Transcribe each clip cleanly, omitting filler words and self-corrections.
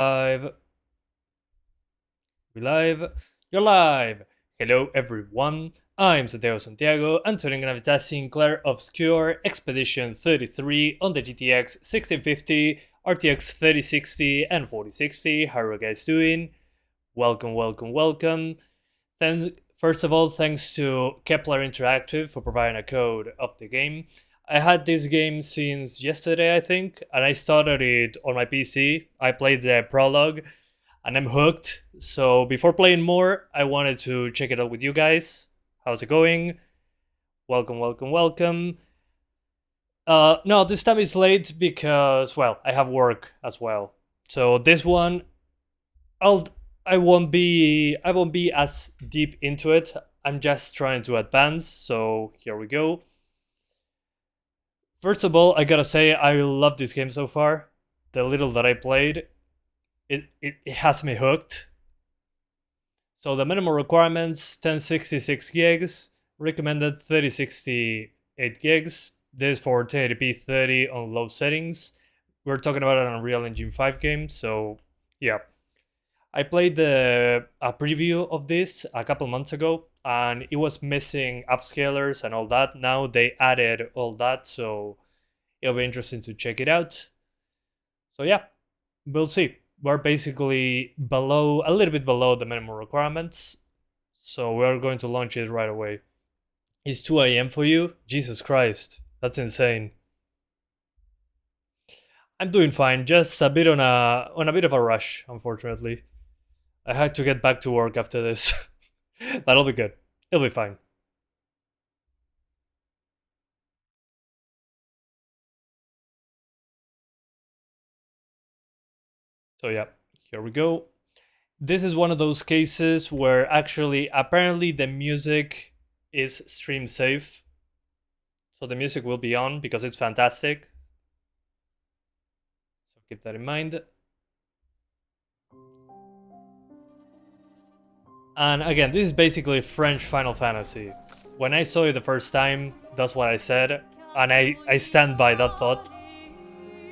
Live. We live. You're live. Hello everyone. I'm Santiago and today I'm gonna be testing Clair Obscur Expedition 33 on the GTX 1650, RTX 3060 and 4060. How are you guys doing? Welcome. First of all, thanks to Kepler Interactive for providing a code of the game. I had this game since yesterday, I think, and I started it on my PC. I played the prologue, and I'm hooked. So before playing more, I wanted to check it out with you guys. How's it going? Welcome. No, this time it's late because, well, I have work as well. So this one, I won't be as deep into it. I'm just trying to advance. So here we go. First of all, I gotta say I love this game so far. The little that I played, it has me hooked. So the minimum requirements: 1066 gigs, recommended 3068 gigs. This is for 1080p 30 on low settings. We're talking about an Unreal Engine 5 game, so yeah. I played a preview of this a couple months ago, and it was missing upscalers and all that. Now they added all that, so it'll be interesting to check it out. So yeah, we'll see. We're basically a little bit below the minimum requirements, so we're going to launch it right away. It's 2 AM for you? Jesus Christ, that's insane. I'm doing fine, just a bit on a bit of a rush, unfortunately. I had to get back to work after this. But it'll be good. It'll be fine. So yeah, here we go. This is one of those cases where actually, apparently the music is stream safe. So the music will be on because it's fantastic. So keep that in mind. And again, this is basically French Final Fantasy. When I saw it the first time, that's what I said, and I stand by that thought.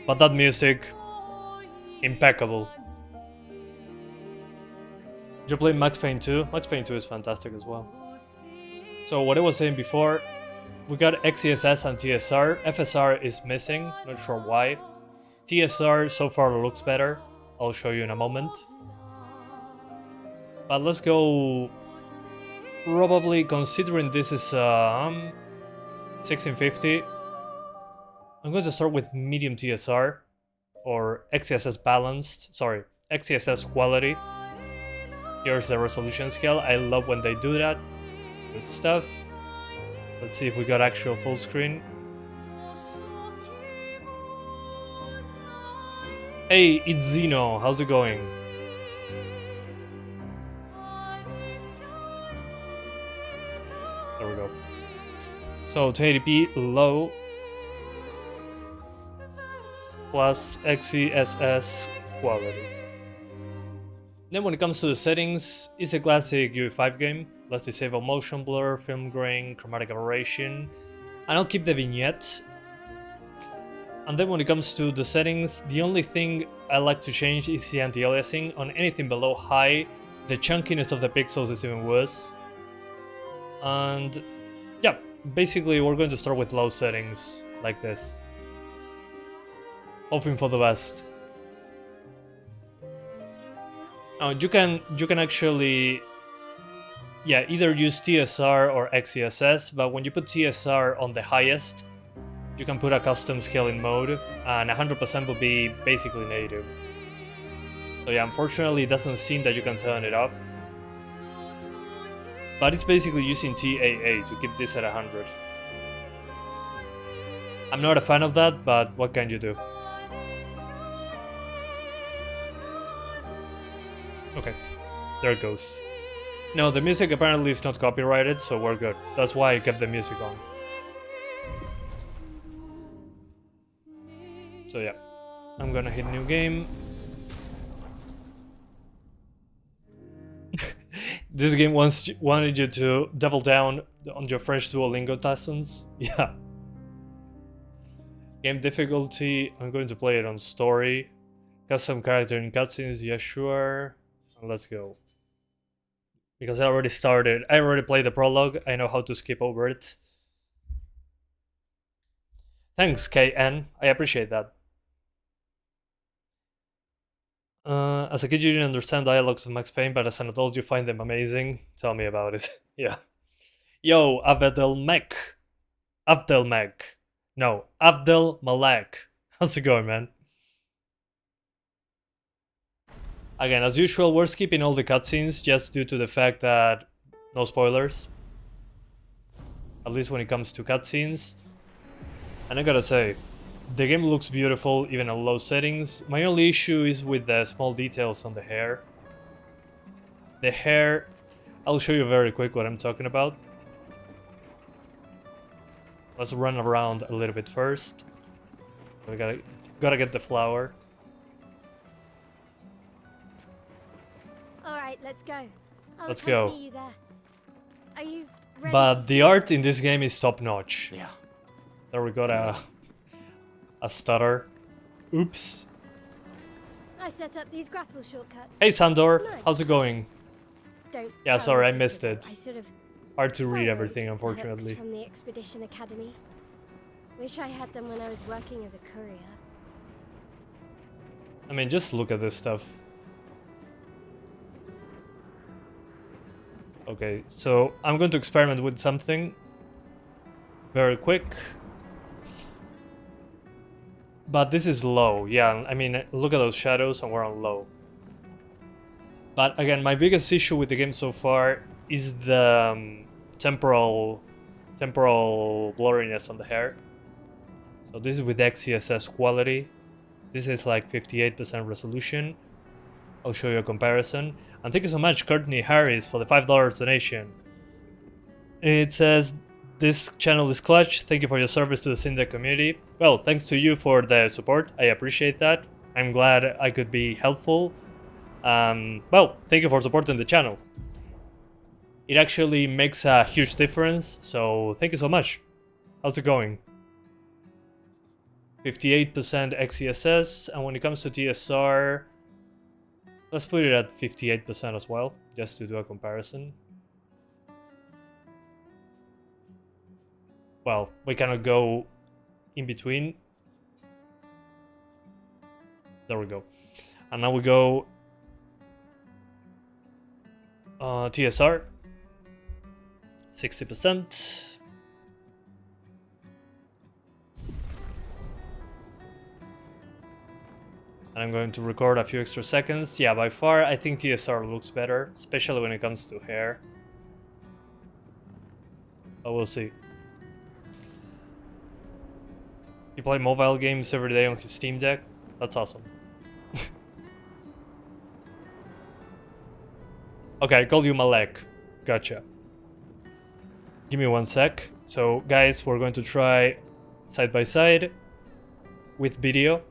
But that music, impeccable. Did you play Max Payne 2? Max Payne 2 is fantastic as well. So what I was saying before, we got XeSS and TSR. FSR is missing, not sure why. TSR so far looks better. I'll show you in a moment. But let's go, probably considering this is 1650, I'm going to start with medium TSR, or XeSS balanced, sorry, XeSS quality. Here's the resolution scale, I love when they do that, good stuff. Let's see if we got actual full screen. Hey, it's Zeno, how's it going? There we go. So 1080p low plus XeSS quality. Then when it comes to the settings, it's a classic UE5 game. Let's disable motion blur, film grain, chromatic aberration, and I'll keep the vignette. And then when it comes to the settings, the only thing I like to change is the anti-aliasing. On anything below high, the chunkiness of the pixels is even worse. And yeah, basically we're going to start with low settings like this, hoping for the best. Now you can actually, yeah, either use TSR or XeSS, but when you put TSR on the highest, you can put a custom scaling mode, and 100% will be basically native. So yeah, unfortunately it doesn't seem that you can turn it off. But it's basically using DLAA to keep this at 100. I'm not a fan of that, but what can you do? Okay, there it goes. No, the music apparently is not copyrighted, so we're good. That's why I kept the music on. So yeah, I'm gonna hit new game. This game wanted you to double down on your French Duolingo lessons. Yeah. Game difficulty, I'm going to play it on story. Custom character in cutscenes, yeah, sure. Let's go. Because I already started. I already played the prologue. I know how to skip over it. Thanks, KN. I appreciate that. As a kid, you didn't understand dialogues of Max Payne, but as an adult, you find them amazing. Tell me about it. Yeah. Yo, Abdelmek. No, Abdel Malek. How's it going, man? Again, as usual, we're skipping all the cutscenes just due to the fact that no spoilers. At least when it comes to cutscenes. And I gotta say, the game looks beautiful even at low settings. My only issue is with the small details on the hair. The hair, I'll show you very quick what I'm talking about. Let's run around a little bit first. We gotta get the flower. Alright, let's go. Let's go. You there. Are you ready? But the art in this game is top notch. Yeah. There we got a stutter. Oops. I set up these grapple shortcuts. Hey Sandor, Nice. how's it going? Don't Yeah, tell sorry, I your missed sister it. I sort of Hard to read borrowed everything, the unfortunately. hooks from the Expedition Academy. Wish I had them when I was working as a courier. I mean, just look at this stuff. Okay, so I'm going to experiment with something very quick. But this is low, yeah, I mean, look at those shadows and we're on low. But again, my biggest issue with the game so far is the temporal blurriness on the hair. So this is with XeSS quality. This is like 58% resolution. I'll show you a comparison. And thank you so much, Courtney Harris, for the $5 donation. It says, this channel is clutch. Thank you for your service to the Syndeck community. Well, thanks to you for the support. I appreciate that. I'm glad I could be helpful. Well, thank you for supporting the channel. It actually makes a huge difference, so thank you so much. How's it going? 58% XeSS, and when it comes to TSR, let's put it at 58% as well, just to do a comparison. Well, we cannot go in between. There we go. And now we go TSR, 60%. And I'm going to record a few extra seconds. Yeah, by far, I think TSR looks better, especially when it comes to hair. But we'll see. You play mobile games every day on his Steam Deck? That's awesome. Okay, I called you Malek. Gotcha. Give me one sec. So, guys, we're going to try side by side with video.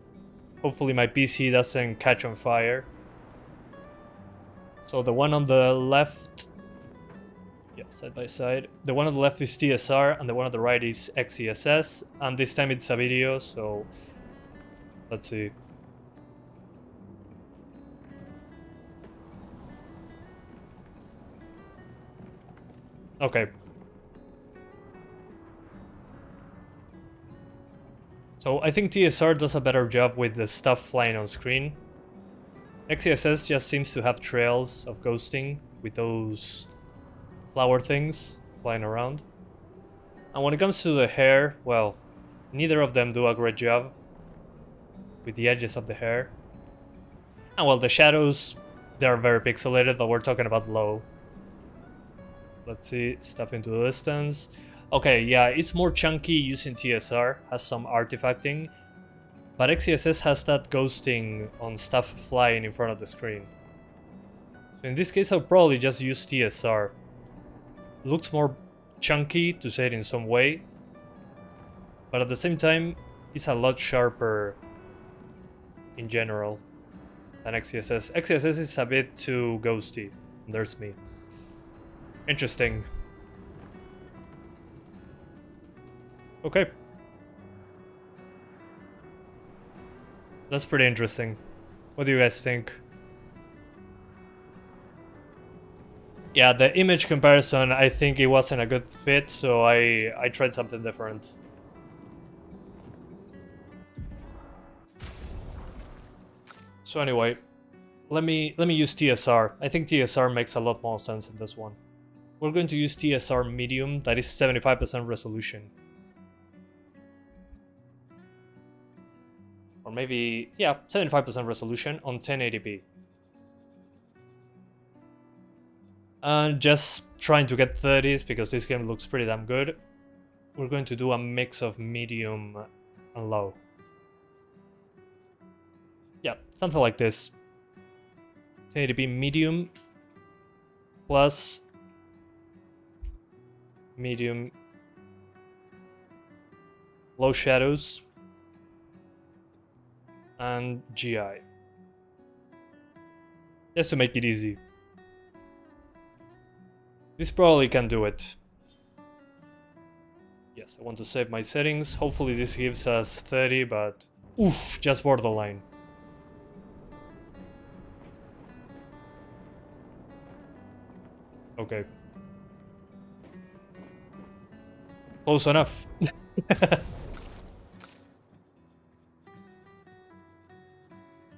Hopefully my PC doesn't catch on fire. So the one on the left... Yeah, side by side. The one on the left is TSR and the one on the right is XeSS. And this time it's a video, so... Let's see. Okay. So I think TSR does a better job with the stuff flying on screen. XeSS just seems to have trails of ghosting with those flower things flying around. And when it comes to the hair, well, neither of them do a great job with the edges of the hair. And well, the shadows, they're very pixelated, but we're talking about low. Let's see, stuff into the distance. Okay, yeah, it's more chunky using TSR, has some artifacting, but XeSS has that ghosting on stuff flying in front of the screen. So in this case, I'll probably just use TSR. Looks more chunky, to say it in some way, but at the same time, it's a lot sharper in general than XeSS. XeSS is a bit too ghosty, there's me. Interesting. Okay. That's pretty interesting. What do you guys think? Yeah, the image comparison, I think it wasn't a good fit, so I tried something different. So anyway, let me use TSR. I think TSR makes a lot more sense in this one. We're going to use TSR medium, that is 75% resolution. Or maybe, yeah, 75% resolution on 1080p. And just trying to get 30s because this game looks pretty damn good. We're going to do a mix of medium and low. Yeah, something like this. 1080p medium plus medium low shadows and GI. Just to make it easy. This probably can do it. Yes, I want to save my settings. Hopefully this gives us 30, but oof, just borderline. Okay. Close enough.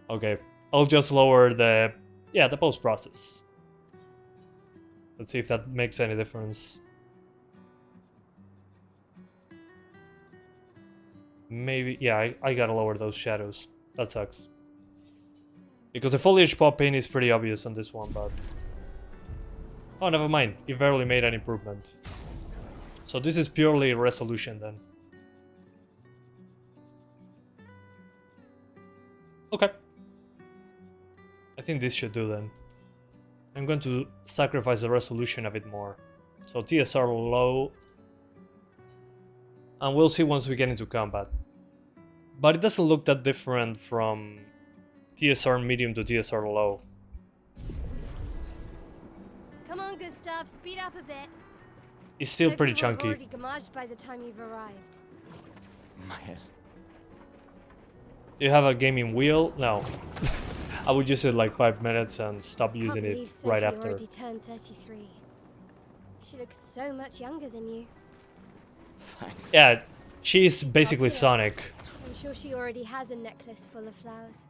Okay, I'll just lower the post process. Let's see if that makes any difference. Maybe, yeah, I gotta lower those shadows. That sucks. Because the foliage pop-in is pretty obvious on this one, but... Oh, never mind. It barely made an improvement. So this is purely resolution then. Okay. I think this should do then. I'm going to sacrifice the resolution a bit more. So TSR low. And we'll see once we get into combat. But it doesn't look that different from TSR medium to TSR low. Come on, Gustav, speed up a bit. It's still pretty chunky. Already gamaged by the time you've arrived. My head. Do you have a gaming wheel? No. I would use it like 5 minutes and stop using it right after. Already turned 33. She looks so much younger than you. Thanks. Yeah, she's basically Sonic. I'm sure she already has a necklace full of flowers.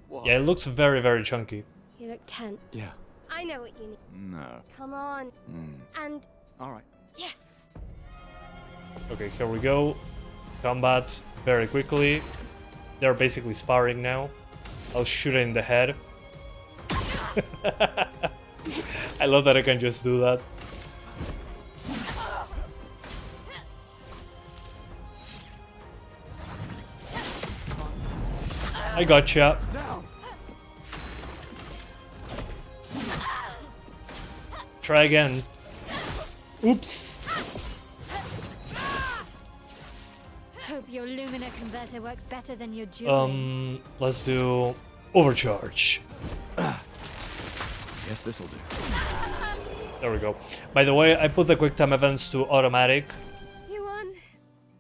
What? Yeah, it looks very, very chunky. You look tense. Yeah. I know what you need. No. Come on. And All right. yes. Okay, here we go. Combat very quickly. They're basically sparring now. I'll shoot it in the head. I love that I can just do that. I gotcha. Try again. Oops. Hope your Lumina converter works better than your jewelry. Let's do overcharge. Guess this'll do. There we go. By the way, I put the QuickTime events to automatic. You won.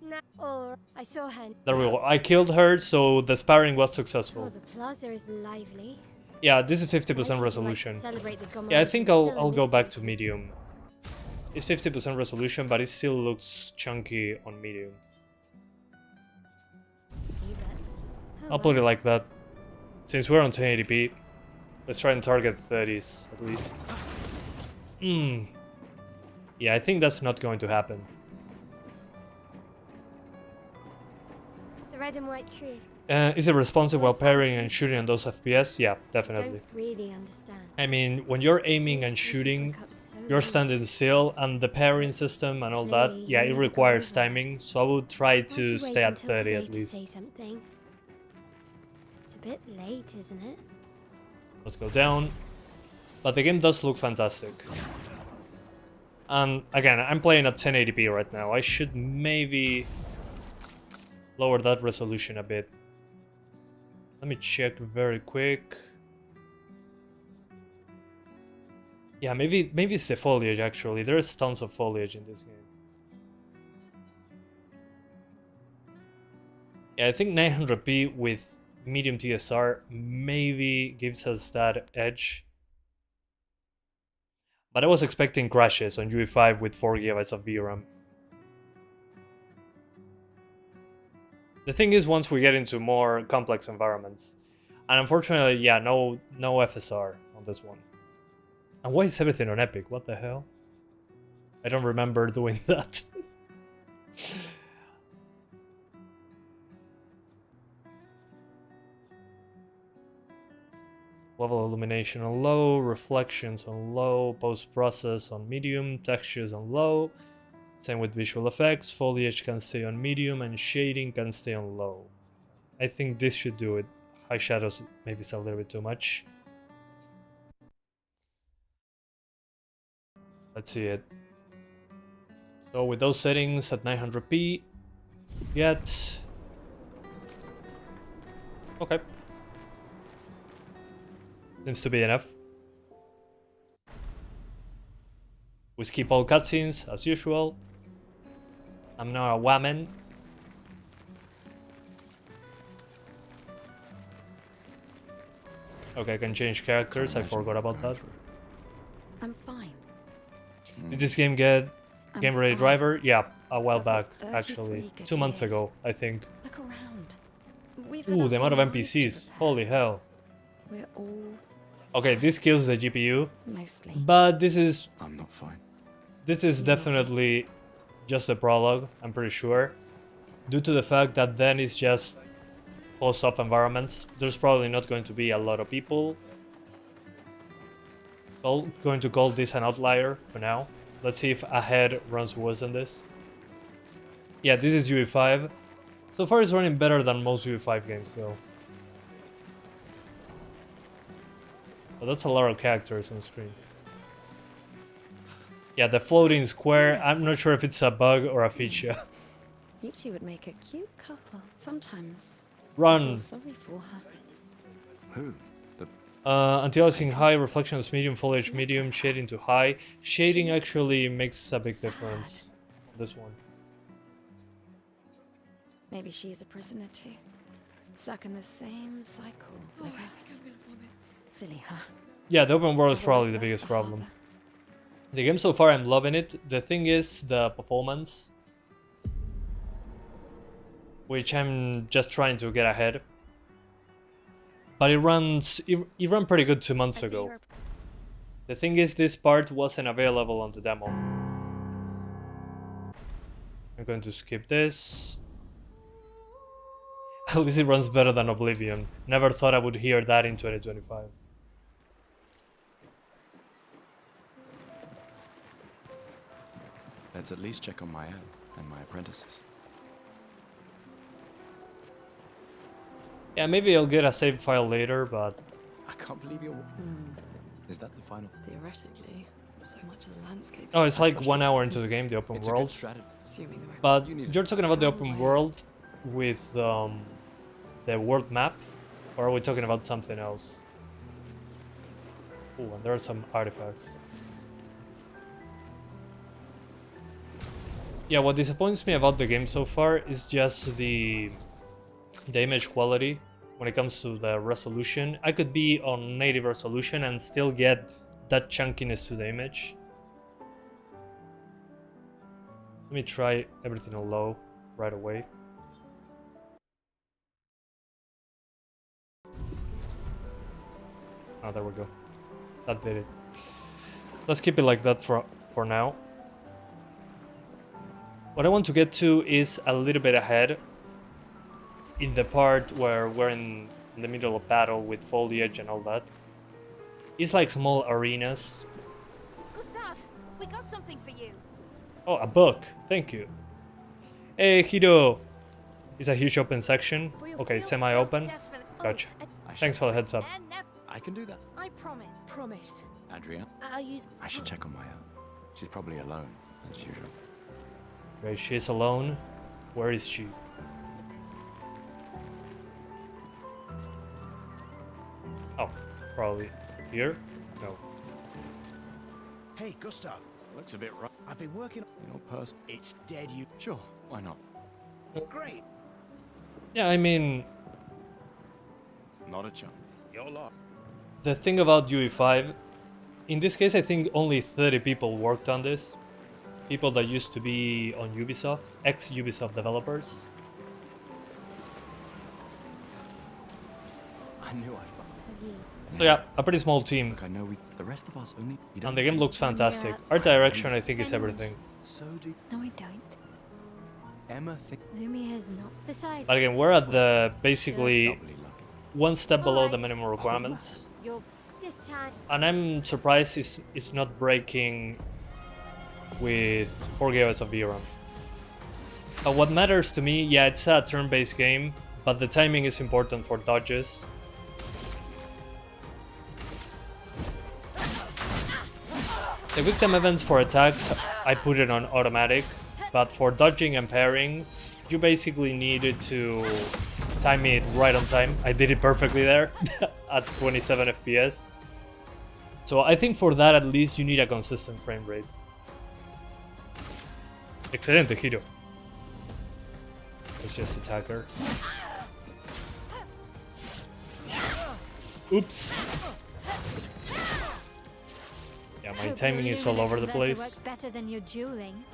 Nah. Or I saw her. There we go. I killed her, so the sparring was Oh, successful. the plaza is lively. Yeah, this is 50% Like to resolution. celebrate the Yeah, I Gomorrah, think she's still a I'll go back mystery. to medium. It's 50% resolution, but it still looks chunky on medium. You bet. Oh, I'll put well. it like that. Since we're on 1080p, let's try and target 30s at least. Yeah, I think that's not going to happen. The red and white tree. Is it responsive while parrying and shooting on those FPS? Yeah, definitely. Don't really understand. I mean, when you're aiming and shooting, you're standing still, and the parrying system and all that, yeah, it requires timing, so I would try Why'd you to wait stay at until 30 today at to least. say something? It's a bit late, isn't it? Let's go down. But the game does look fantastic. And again, I'm playing at 1080p right now. I should maybe lower that resolution a bit. Let me check very quick. Yeah, maybe it's the foliage actually. There's tons of foliage in this game. Yeah, I think 900p with medium TSR maybe gives us that edge. But I was expecting crashes on UE5 with 4 GB of VRAM. The thing is, once we get into more complex environments, and unfortunately, yeah, no FSR on this one. And why is everything on Epic? What the hell? I don't remember doing that. Level illumination on low, reflections on low, post-process on medium, textures on low. Same with visual effects, foliage can stay on medium and shading can stay on low. I think this should do it. High shadows maybe it's a little bit too much. Let's see it. So with those settings at 900p, get... Okay. Seems to be enough. We skip all cutscenes as usual. I'm now a woman. Okay, I can change characters. I forgot about that. I'm fine. Did this game get Game Ready fine. Driver? Yeah, a while I've back, got actually. 33 2 months good ago, I think. Look around. We've had Ooh, a the amount of whole life to NPCs. prepare. Holy hell. We're all Okay, this kills the GPU, mostly. but this is I'm not fine. definitely just a prologue, I'm pretty sure. Due to the fact that then it's just closed-off environments, there's probably not going to be a lot of people. I'm going to call this an outlier for now. Let's see if Ahead runs worse than this. Yeah, this is UE5. So far it's running better than most UE5 games though. But that's a lot of characters on screen. Yeah, the floating square, I'm not sure if it's a bug or a feature. You two would make a cute couple. Sometimes I Run! feel sorry for her. Who? The Anti-aliasing high, reflections medium, foliage medium, shading to high. Shading actually makes a big difference. This one. Maybe she's a prisoner too. Stuck in the same cycle with us. Silly, huh? Yeah, the open world is I've probably always the biggest loved problem. Harbour. The game so far, I'm loving it. The thing is the performance, which I'm just trying to get ahead. But it ran pretty good 2 months I see ago. you're The thing is, this part wasn't available on the demo. I'm going to skip this. At least it runs better than Oblivion. Never thought I would hear that in 2025. Let's at least check on my own and my apprentices. Yeah, maybe I'll get a save file later, but I can't believe you're. Is that the final? Theoretically, so much of the landscape. oh, it's I like trust 1 you. hour into the game, the open It's a world. good strategy. Assuming the right. But You need you're talking about the Oh, open wait. world with the world map, or are we talking about something else? Oh, and there are some artifacts. Yeah, what disappoints me about the game so far is just the image quality when it comes to the resolution. I could be on native resolution and still get that chunkiness to the image. Let me try everything on low right away. Oh, there we go. That did it. Let's keep it like that for now. What I want to get to is a little bit ahead in the part where we're in the middle of battle with foliage and all that. It's like small arenas. Gustav, we got something for you. Oh, a book. Thank you. Hey, Hiro. It's a huge open section. For your Okay, field, semi-open. we'll definitely- Gotcha. I should- Thanks for the heads up. And never. I can do that. I promise. Promise. Adrian, I'll use. I should check on my own. She's probably alone, as usual. Okay, she's alone. Where is she? Oh, probably here? No. Hey, Gustav, Looks a bit rough. I've been working on... Your person. It's dead, you... Sure, why not? Great. Yeah, I mean, Not a chance. Your lot. the thing about UE5, in this case, I think only 30 people worked on this. People that used to be on Ubisoft, ex-Ubisoft developers. I knew I fucked. So he. So yeah, a pretty small team. Look, I know the rest of us only. You don't And the game do- looks fantastic. Art direction, I think, is everything. So do No, I don't. Emma think Lumi has not. Besides. But again, we're at the basically doubly lucky. one step below the Alright. minimum requirements. You're. This time. And I'm surprised it's not breaking with 4 GB of VRAM. What matters to me, yeah, it's a turn-based game, but the timing is important for dodges. The quick time events for attacks, I put it on automatic, but for dodging and parrying, you basically needed to time it right on time. I did it perfectly there at 27 FPS. So I think for that at least you need a consistent frame rate. Excelente giro. It's just attacker. Oops. Yeah, my timing is all over the place. Works better than your dueling.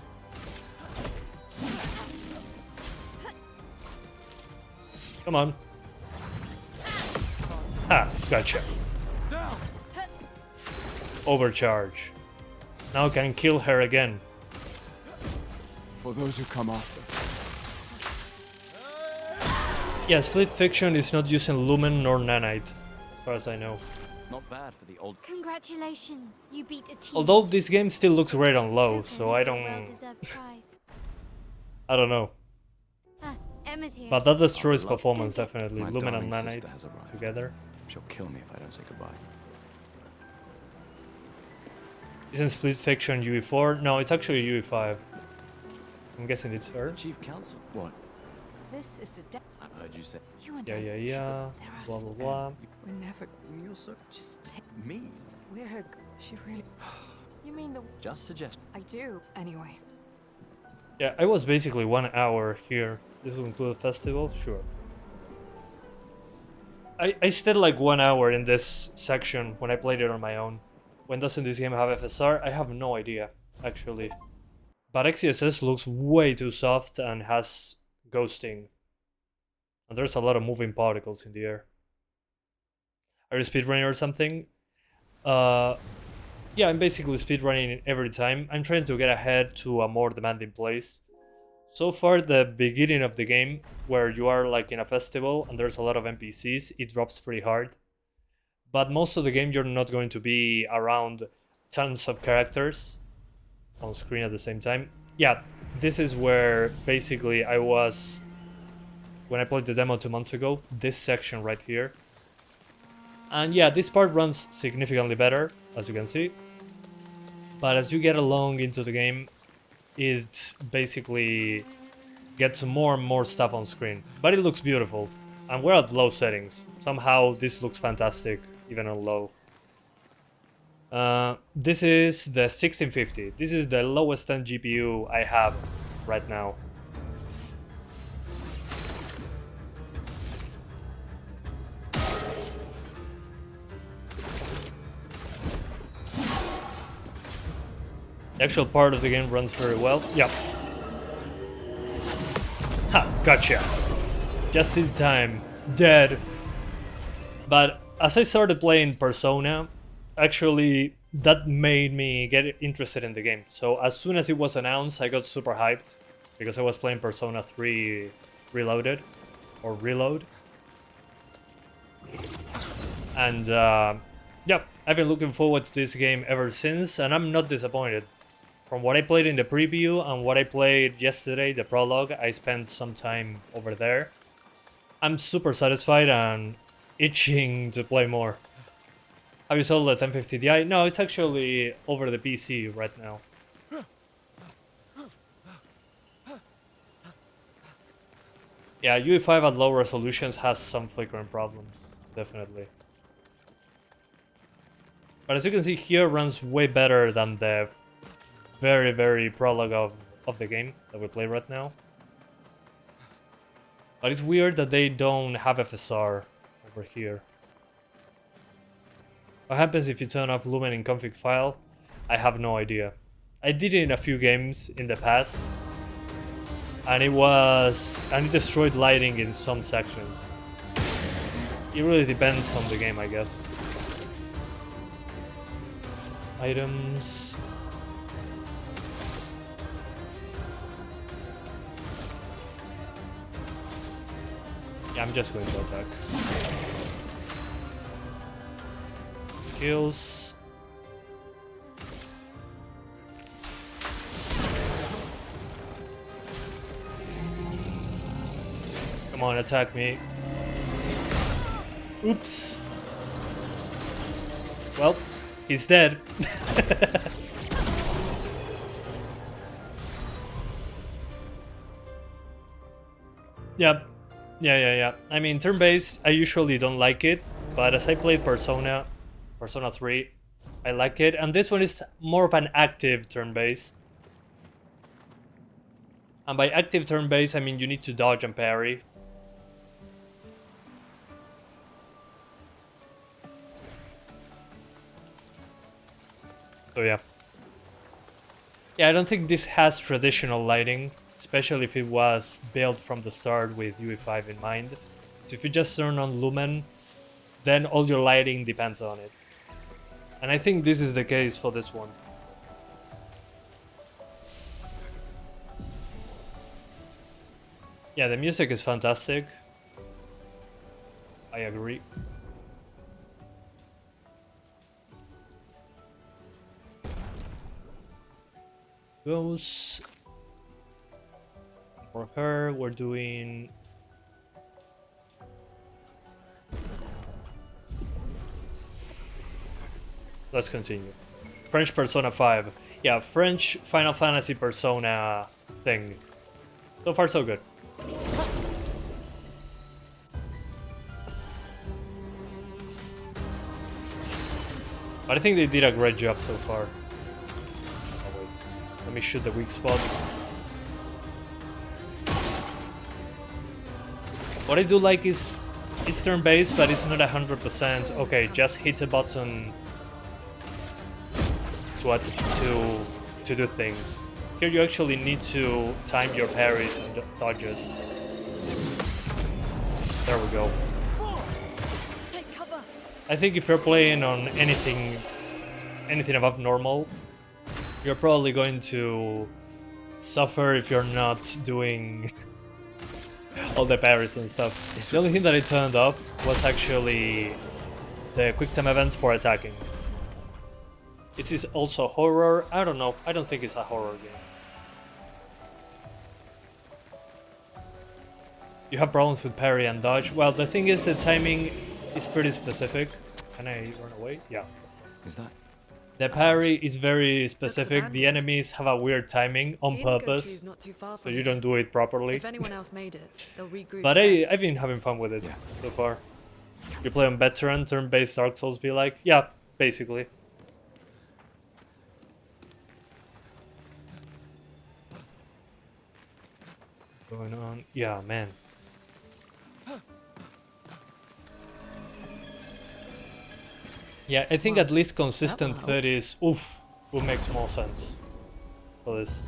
Come on. Ha, gotcha. Overcharge. Now I can kill her again. For those who come after. Yeah, Split Fiction is not using Lumen nor Nanite, as far as I know. Not bad for the old. Congratulations, you beat a team. Although this game still looks great on low, This so token I is your don't well-deserved prize. I don't know. Ah, Emma's here. But that destroys I love performance Don't definitely. My Lumen and darling sister Nanite has arrived. together. She'll kill me if I don't say goodbye. Isn't Split Fiction UE4? No, it's actually UE5. I'm guessing it's her. Chief Counsel. What? This is to death. I've heard you say. You and Yeah, I. yeah, yeah. There are Blah, so- blah, blah. We're never. You're so. Just take. Me? We're. She really. You mean the. Just suggest. I do. Anyway. Yeah, I was basically 1 hour here. This will include a festival? Sure. I stayed like 1 hour in this section when I played it on my own. When doesn't this game have FSR? I have no idea, actually. But XeSS looks way too soft and has ghosting. And there's a lot of moving particles in the air. Are you speedrunning or something? Yeah, I'm basically speedrunning every time. I'm trying to get ahead to a more demanding place. So far, the beginning of the game, where you are like in a festival and there's a lot of NPCs, it drops pretty hard. But most of the game, you're not going to be around tons of characters on screen at the same time. Yeah, this is where basically I was when I played the demo 2 months ago, this section right here. And yeah, this part runs significantly better, as you can see. But as you get along into the game, it basically gets more and more stuff on screen. But it looks beautiful. And we're at low settings. Somehow this looks fantastic, even on low. This is the 1650. This is the lowest end GPU I have right now. The actual part of the game runs very well. Yeah. Ha, gotcha. Just in time. Dead. But as I started playing Persona, actually that made me get interested in the game. So as soon as it was announced, I got super hyped because I was playing Persona 3 Reloaded or Reload. And yeah, I've been looking forward to this game ever since, and I'm not disappointed. From what I played in the preview and what I played yesterday, the prologue, I spent some time over there. I'm super satisfied and itching to play more. Have you sold the 1050 Ti? No, it's actually over the PC right now. Yeah, UE5 at low resolutions has some flickering problems, definitely. But as you can see here, runs way better than the very prologue of the game that we play right now. But it's weird that they don't have FSR over here. What happens if you turn off Lumen in config file? I have no idea. I did it in a few games in the past. And it destroyed lighting in some sections. It really depends on the game, I guess. Items. Yeah, I'm just going to attack. Skills. Come on, attack me. Oops. Well, he's dead. Yeah. Yeah. I mean, turn-based, I usually don't like it, but as I played Persona 3, I like it. And this one is more of an active turn-based. And by active turn-based, I mean you need to dodge and parry. So yeah. Yeah, I don't think this has traditional lighting, especially if it was built from the start with UE5 in mind. So if you just turn on Lumen, then all your lighting depends on it. And I think this is the case for this one. Yeah, the music is fantastic. I agree. Goes for her. We're doing let's continue. French Persona 5. Yeah, French Final Fantasy Persona thing. So far so good. But I think they did a great job so far. Let me shoot the weak spots. What I do like is it's turn-based, but it's not 100%. Okay, just hit a button to do things. Here you actually need to time your parries and dodges. There we go. Take cover. I think if you're playing on anything above normal, you're probably going to suffer if you're not doing all the parries and stuff. The only thing that I turned off was actually the quick time events for attacking. It is also horror. I don't know. I don't think it's a horror game. You have problems with parry and dodge. Well, the thing is the timing is pretty specific. Can I run away? Yeah. Is that? The parry is very specific. The enemies have a weird timing on purpose, so you don't do it properly. If anyone else made it, they'll regroup. But I've been having fun with it so far. You play on veteran, turn-based Dark Souls be like, yeah, basically. Going on, yeah, man. Yeah, I think at least consistent 30s, oof, will make more sense for this.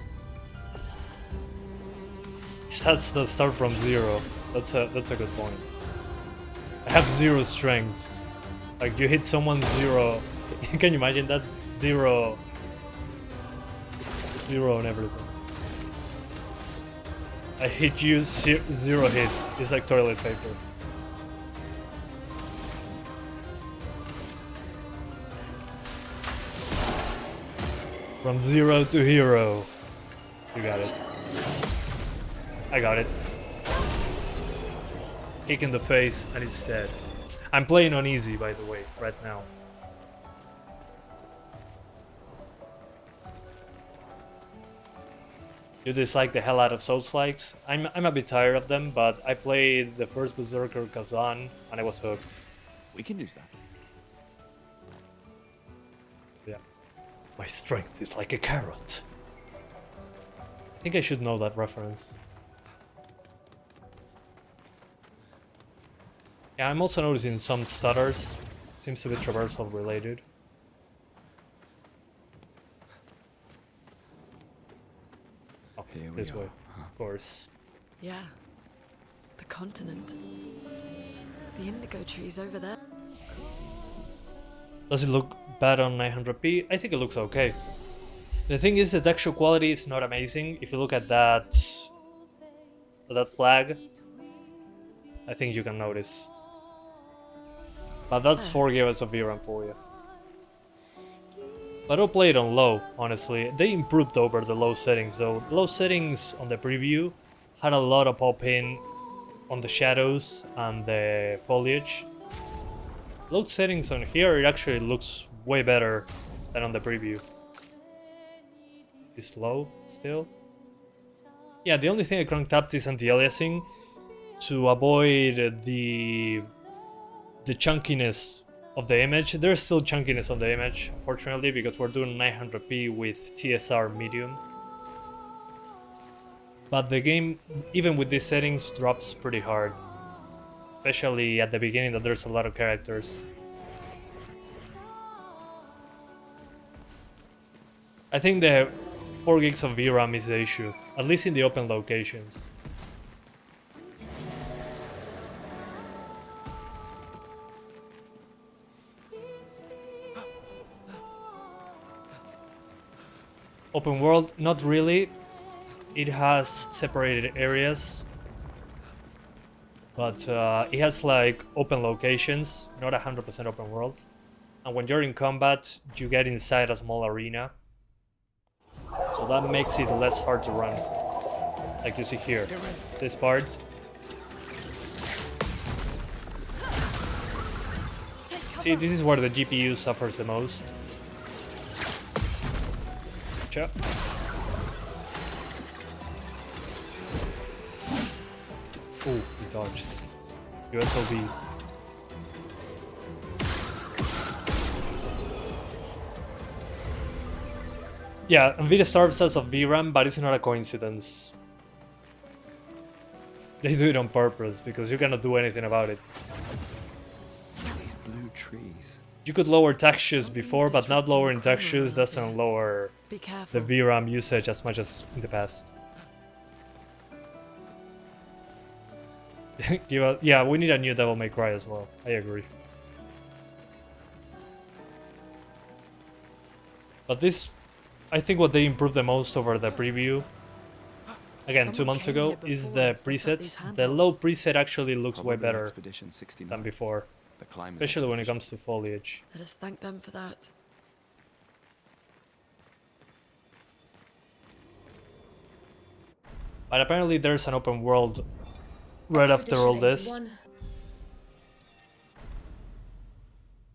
Stats that start from 0. That's a good point. I have 0 strength. Like you hit someone 0. Can you imagine that? 0 on everything. I hit you 0 hits. It's like toilet paper. From 0 to hero. You got it. I got it. Kick in the face and it's dead. I'm playing on easy, by the way, right now. You dislike the hell out of Souls-likes? I'm a bit tired of them, but I played the first Berserker Kazan and I was hooked. We can use that. Yeah. My strength is like a carrot. I think I should know that reference. Yeah, I'm also noticing some stutters. Seems to be traversal related. Oh, Here we this are, way, huh? of course. Yeah. The continent. The indigo trees over there. Does it look bad on 900p? I think it looks okay. The thing is, the texture quality is not amazing. If you look at that flag, I think you can notice. But that's 4 GB of VRAM for you. But I'll play it on low, honestly. They improved over the low settings though. Low settings on the preview had a lot of pop-in on the shadows and the foliage. Low settings on here, it actually looks way better than on the preview. Is this low still? Yeah, the only thing I cranked up is anti-aliasing to avoid the chunkiness of the image. There's still chunkiness on the image, unfortunately, because we're doing 900p with TSR medium. But the game, even with these settings, drops pretty hard. Especially at the beginning that there's a lot of characters. I think the 4 gigs of VRAM is the issue, at least in the open locations. Open world, not really. It has separated areas, but it has like open locations, not 100% open world. And when you're in combat, you get inside a small arena, so that makes it less hard to run. Like you see here, this part. See, this is where the GPU suffers the most. Gotcha. Ooh, he dodged. USOB. Yeah, Nvidia starves us of VRAM, but it's not a coincidence. They do it on purpose, because you cannot do anything about it. These blue trees. You could lower textures before, but not lowering textures doesn't lower Be the careful. VRAM usage as much as in the past. Yeah, we need a new Devil May Cry as well. I agree. But this, I think what they improved the most over the preview, again, 2 months came ago, here is before the and set up these presets. The low handhelds. preset actually looks way Probably better Expedition 69. than before, The climate especially when it expedition. comes to foliage. Let us thank them for that. But apparently there's an open world right after all this. Expedition 81.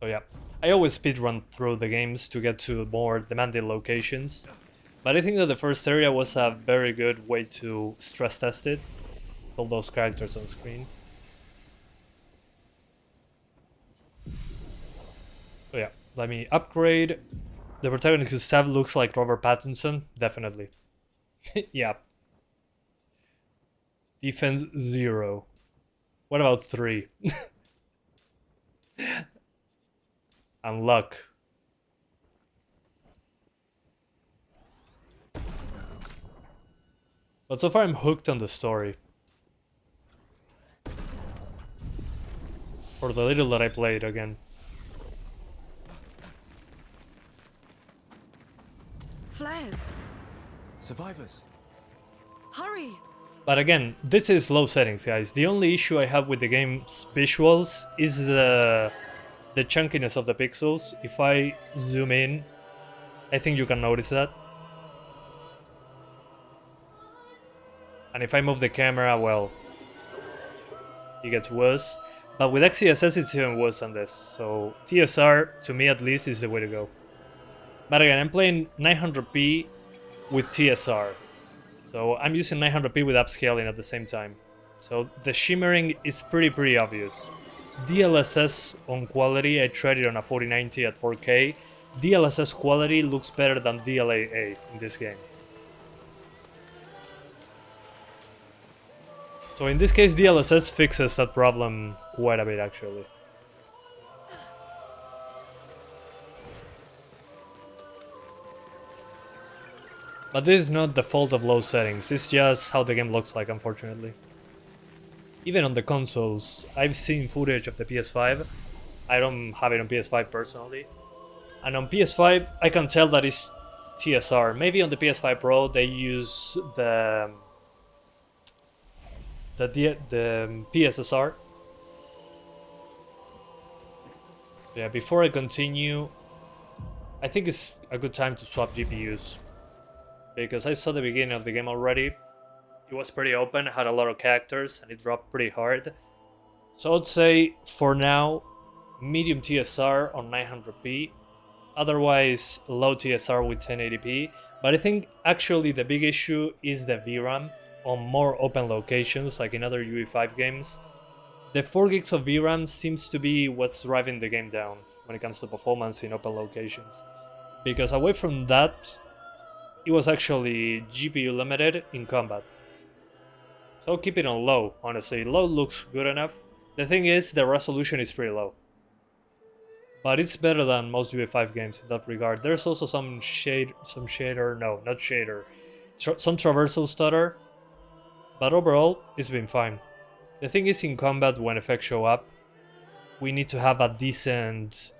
So yeah, I always speedrun through the games to get to more demanding locations. But I think that the first area was a very good way to stress test it. With all those characters on screen. So yeah, let me upgrade. The protagonist whose staff looks like Robert Pattinson, definitely. Yeah. Defense 0. What about 3? And luck. But so far I'm hooked on the story. For the little that I played again. Flares! Survivors. Hurry! But again, this is low settings, guys. The only issue I have with the game's visuals is the chunkiness of the pixels. If I zoom in, I think you can notice that. And if I move the camera, well, it gets worse. But with XeSS, it's even worse than this. So TSR, to me at least, is the way to go. But again, I'm playing 900p with TSR. So I'm using 900p with upscaling at the same time. So the shimmering is pretty obvious. DLSS on quality, I tried it on a 4090 at 4K. DLSS quality looks better than DLAA in this game. So in this case, DLSS fixes that problem quite a bit, actually. But this is not the fault of low settings, it's just how the game looks like, unfortunately. Even on the consoles, I've seen footage of the PS5. I don't have it on PS5 personally. And on PS5, I can tell that it's TSR. Maybe on the PS5 Pro, they use the PSSR. Yeah, before I continue, I think it's a good time to swap GPUs. Because I saw the beginning of the game already. It was pretty open, had a lot of characters, and it dropped pretty hard. So I'd say, for now, medium TSR on 900p. Otherwise, low TSR with 1080p. But I think actually the big issue is the VRAM on more open locations, like in other UE5 games. The 4 gigs of VRAM seems to be what's driving the game down when it comes to performance in open locations. Because away from that, it was actually GPU limited in combat. So keep it on low, honestly. Low looks good enough. The thing is, the resolution is pretty low. But it's better than most UE5 games in that regard. There's also some shader, no, not shader. Some traversal stutter. But overall, it's been fine. The thing is, in combat, when effects show up, we need to have a decent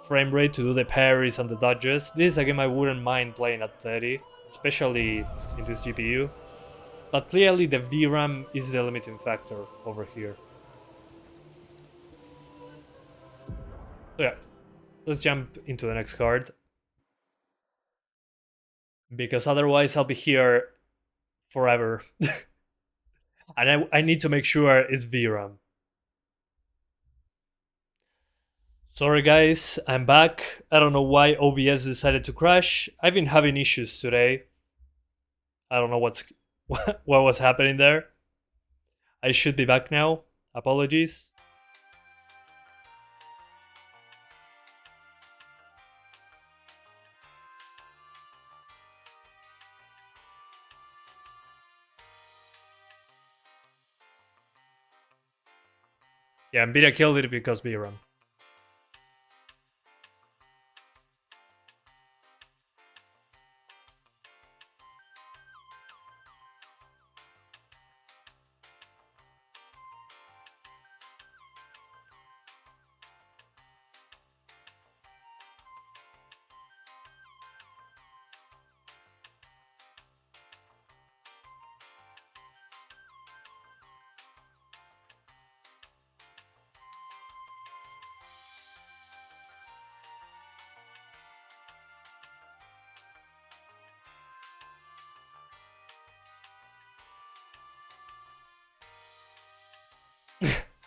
frame rate to do the parries and the dodges. This is a game I wouldn't mind playing at 30, especially in this GPU. But clearly the VRAM is the limiting factor over here. So yeah, let's jump into the next card. Because otherwise I'll be here forever. And I need to make sure it's VRAM. Sorry guys, I'm back. I don't know why OBS decided to crash. I've been having issues today. I don't know what was happening there. I should be back now. Apologies. Yeah, Nvidia killed it because VRAM.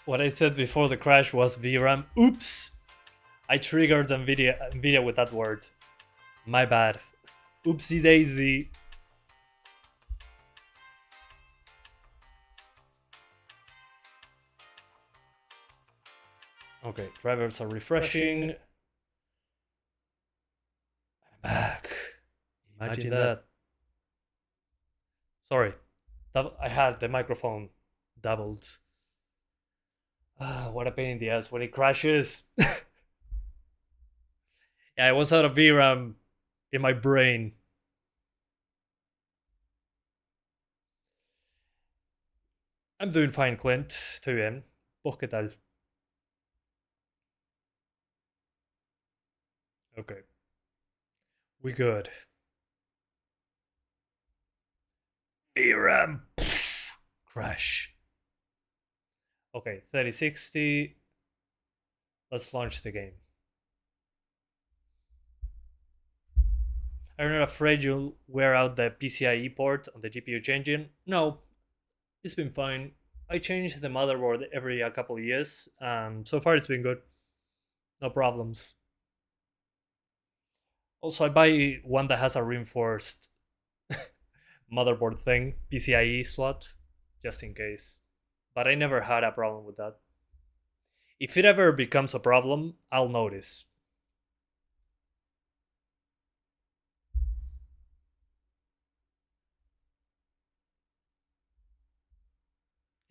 What I said before the crash was VRAM. Oops! I triggered Nvidia with that word. My bad. Oopsie daisy. Okay, drivers are refreshing. I'm back. Imagine that. Sorry, I had the microphone doubled. What a pain in the ass when it crashes. Yeah, I was out of VRAM in my brain. I'm doing fine, Clint. Estoy bien. ¿Vos qué tal? Okay. We good. VRAM. Crash. Okay, 3060. Let's launch the game. Are you not afraid you'll wear out the PCIe port on the GPU changing? No, it's been fine. I change the motherboard every couple of years, and so far it's been good. No problems. Also, I buy one that has a reinforced motherboard thing, PCIe slot, just in case. But I never had a problem with that. If it ever becomes a problem, I'll notice.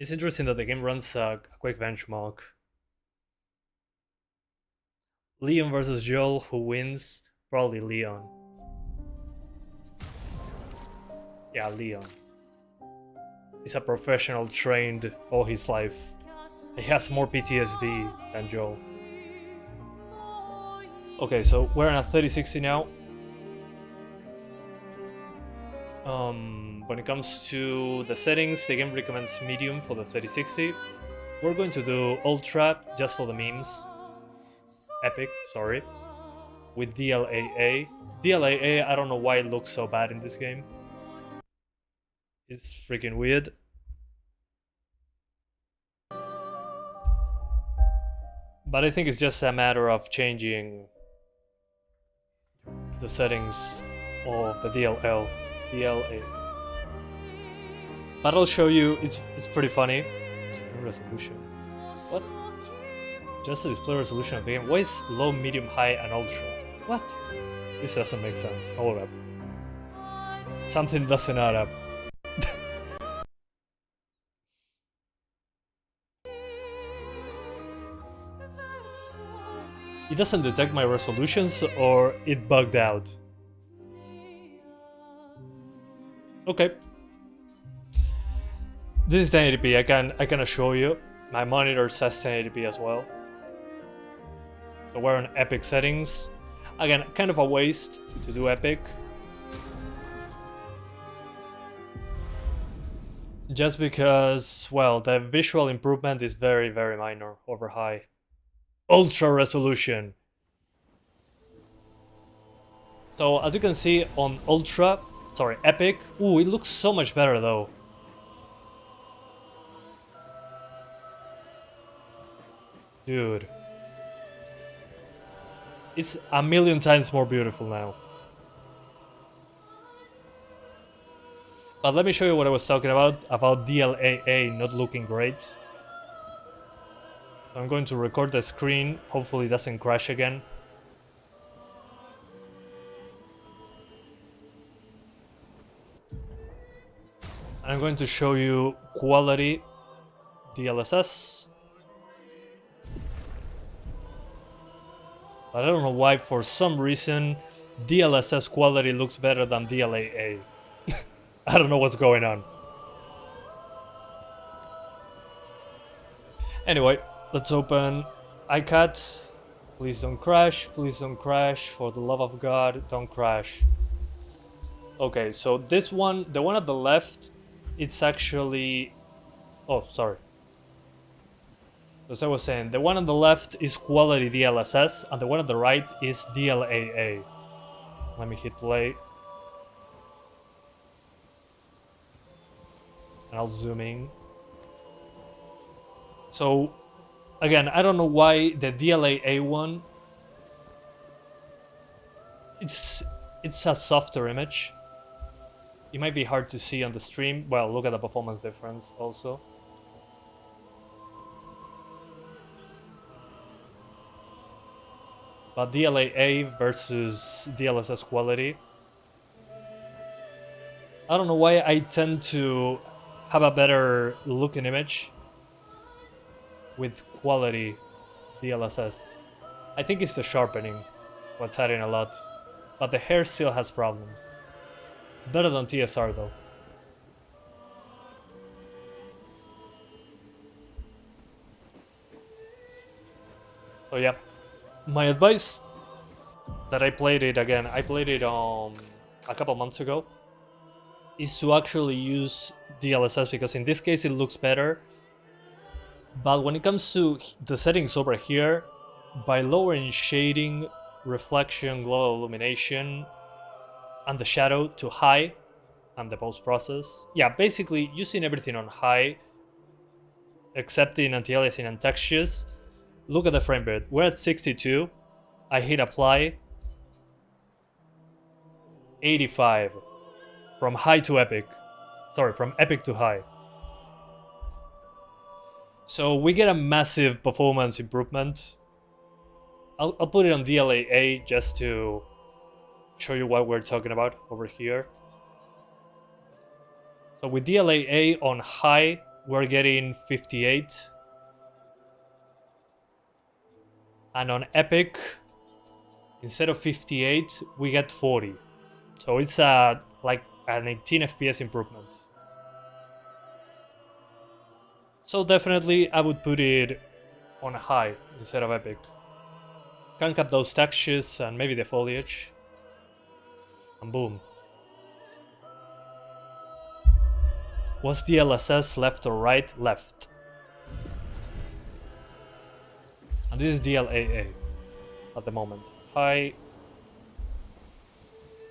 It's interesting that the game runs a quick benchmark. Leon versus Joel, who wins? Probably Leon. Yeah, Leon. He's a professional, trained all his life. He has more PTSD than Joel. Okay, so we're on a 3060 now. When it comes to the settings, the game recommends medium for the 3060. We're going to do ultra just for the memes. Epic, sorry. With DLAA. DLAA, I don't know why it looks so bad in this game. It's freaking weird. But I think it's just a matter of changing the settings of the DLAA. But I'll show you, it's pretty funny. Screen resolution. What? Just the display resolution of the game. Why is low, medium, high, and ultra? What? This doesn't make sense. Hold up. Something doesn't add up. It doesn't detect my resolutions, or it bugged out. Okay. This is 1080p. I can assure you. My monitor says 1080p as well. So we're on epic settings. Again, kind of a waste to do epic. Just because, well, the visual improvement is very, very minor over high. Ultra resolution. So as you can see on epic. Ooh, it looks so much better though. Dude. It's a million times more beautiful now. But let me show you what I was talking about DLAA not looking great. I'm going to record the screen, hopefully it doesn't crash again. I'm going to show you quality DLSS. But I don't know why, for some reason, DLSS quality looks better than DLAA. I don't know what's going on. Anyway, let's open iCAD. Please don't crash, please don't crash. For the love of God, don't crash. Okay, so this one, the one at the left, it's actually... Oh, sorry. As I was saying, the one on the left is quality DLSS, and the one on the right is DLAA. Let me hit play. And I'll zoom in. So, again, I don't know why the DLAA one... It's a softer image. It might be hard to see on the stream. Well, look at the performance difference also. But DLAA versus DLSS quality. I don't know why I tend to have a better looking image with quality DLSS. I think it's the sharpening what's adding a lot. But the hair still has problems. Better than TSR though. So yeah. My advice that I played it again, I played it a couple months ago, is to actually use DLSS, because in this case it looks better. But when it comes to the settings over here, by lowering shading, reflection, glow illumination, and the shadow to high, and the post process, yeah, basically using everything on high, except in anti-aliasing and textures. Look at the frame rate. We're at 62. I hit apply. 85. From high to epic. Sorry, from epic to high. So we get a massive performance improvement. I'll put it on DLAA just to show you what we're talking about over here. So with DLAA on high, we're getting 58. And on Epic, instead of 58, we get 40. So it's like an 18 FPS improvement. So definitely I would put it on high instead of Epic. Crank up those textures and maybe the foliage. And boom. Was DLSS left or right? Left. And this is DLAA at the moment. High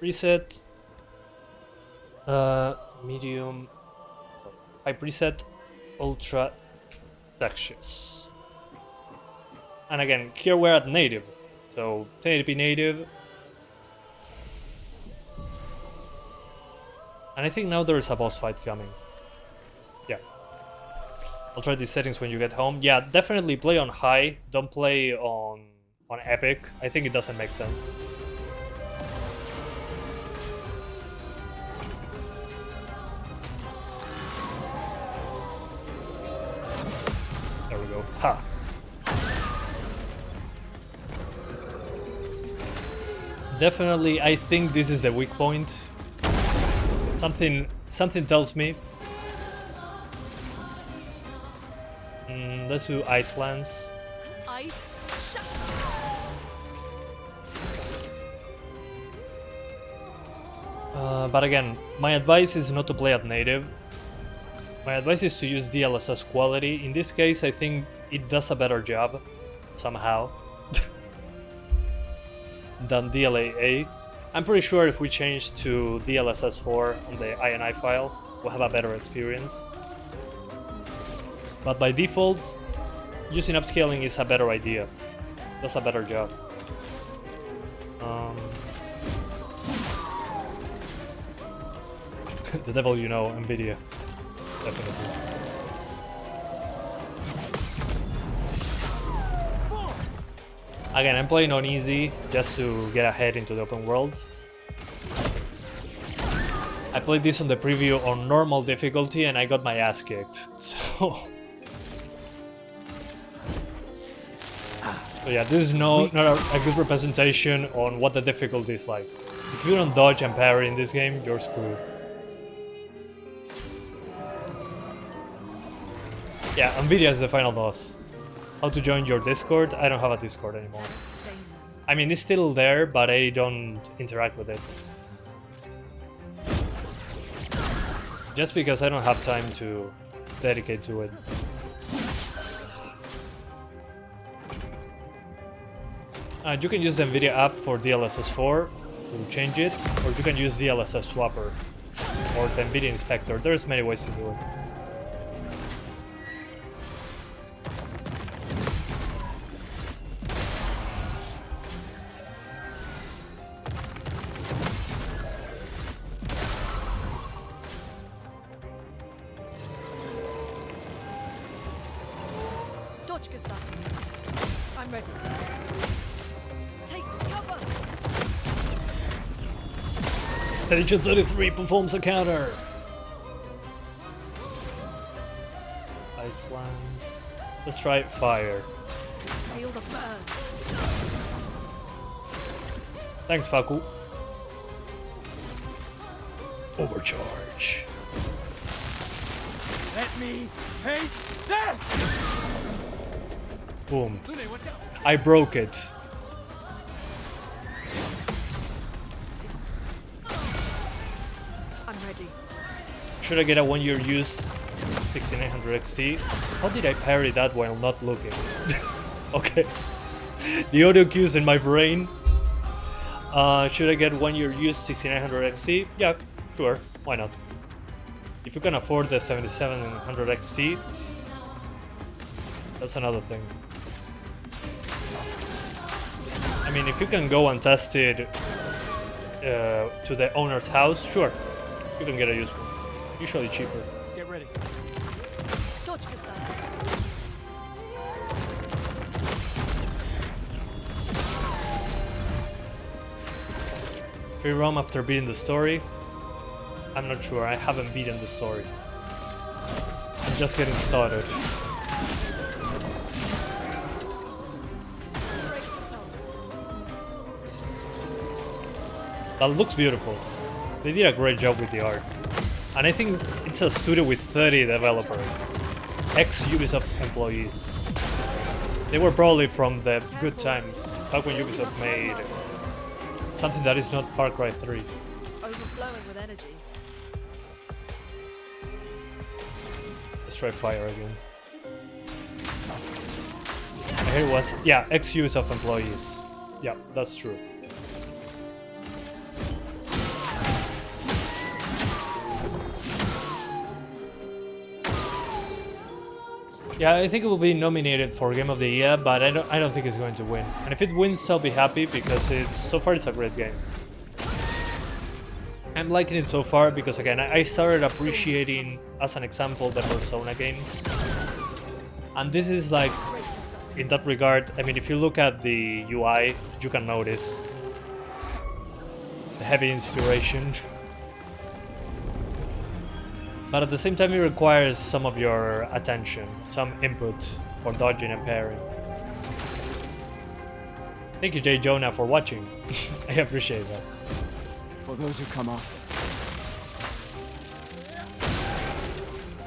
preset, medium, high preset, ultra textures. And again, here we're at native, so 1080p native. And I think now there is a boss fight coming. Yeah. I'll try these settings when you get home. Yeah, definitely play on high. Don't play on Epic. I think it doesn't make sense. There we go. Ha! Definitely, I think this is the weak point. Something tells me. Let's do Icelands. Ice. Shut But again, my advice is not to play at native. My advice is to use DLSS quality. In this case, I think it does a better job, somehow, than DLAA. I'm pretty sure if we change to DLSS 4 on the INI file, we'll have a better experience. But by default, using upscaling is a better idea. Does a better job. The devil you know, Nvidia. Definitely. Again, I'm playing on easy just to get ahead into the open world. I played this on the preview on normal difficulty and I got my ass kicked. So yeah, this is not a good representation on what the difficulty is like. If you don't dodge and parry in this game, you're screwed. Yeah, Nvidia is the final boss. How to join your Discord? I don't have a Discord anymore. I mean, it's still there, but I don't interact with it. Just because I don't have time to dedicate to it. You can use the Nvidia app for DLSS 4 to change it, or you can use DLSS Swapper or the Nvidia Inspector. There's many ways to do it. Dodge, Gustav. I'm ready. Take cover. Expedition 33 performs a counter. Icelands. Let's try fire. Feel the burn. Thanks, Faku. Overcharge. Let me face death! Boom. I broke it. I'm ready. Should I get a 1-year use 6900 XT? How did I parry that while not looking? Okay. The audio cues in my brain. Should I get 1-year use 6900 XT? Yeah, sure. Why not? If you can afford the 7700 XT, that's another thing. I mean, if you can go and test it to the owner's house, sure, you can get a used one. Usually cheaper. Get ready. Dodge, Gustav. Free roam after beating the story? I'm not sure, I haven't beaten the story. I'm just getting started. That looks beautiful. They did a great job with the art. And I think it's a studio with 30 developers. Ex-Ubisoft employees. They were probably from the good times, back when Ubisoft made something that is not Far Cry 3. Overflowing with energy. Let's try fire again. Here it was, yeah, ex-Ubisoft employees. Yeah, that's true. Yeah, I think it will be nominated for Game of the Year, but I don't think it's going to win. And if it wins, I'll be happy because so far it's a great game. I'm liking it so far because again, I started appreciating, as an example, the Persona games. And this is like, in that regard, I mean, if you look at the UI, you can notice the heavy inspiration. But at the same time, it requires some of your attention, some input for dodging and parrying. Thank you, Jay Jonah, for watching. I appreciate that. For those who come up.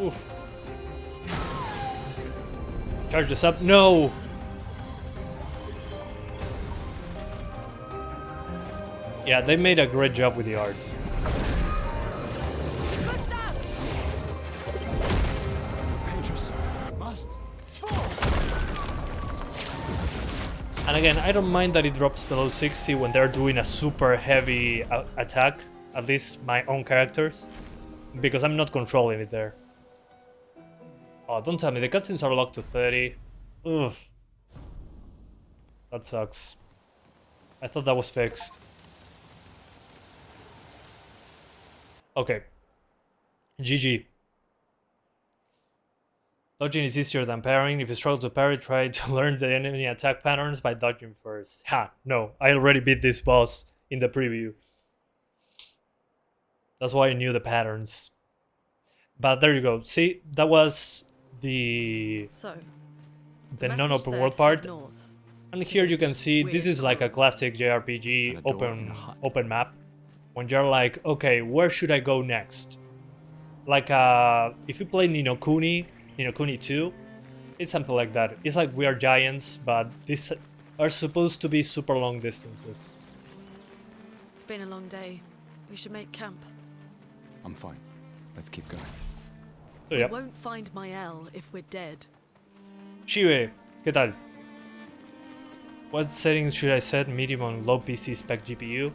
Oof. Charge this up. No! Yeah, they made a great job with the art. And again, I don't mind that it drops below 60 when they're doing a super heavy attack, at least my own characters, because I'm not controlling it there. Oh, don't tell me, the cutscenes are locked to 30. Ugh. That sucks. I thought that was fixed. Okay. GG. Dodging is easier than parrying. If you struggle to parry, try to learn the enemy attack patterns by dodging first. Ha! No, I already beat this boss in the preview. That's why I knew the patterns. But there you go. See, that was the non-open world part. And here you can see this is like a classic JRPG open map. When you're like, okay, where should I go next? Like if you play Ni no Kuni 2, it's something like that. It's like we are giants, but these are supposed to be super long distances. It's been a long day. We should make camp. I'm fine. Let's keep going. So, yeah. We won't find Mael if we're dead. Shive, ¿qué tal? What settings should I set? Medium on low PC spec GPU?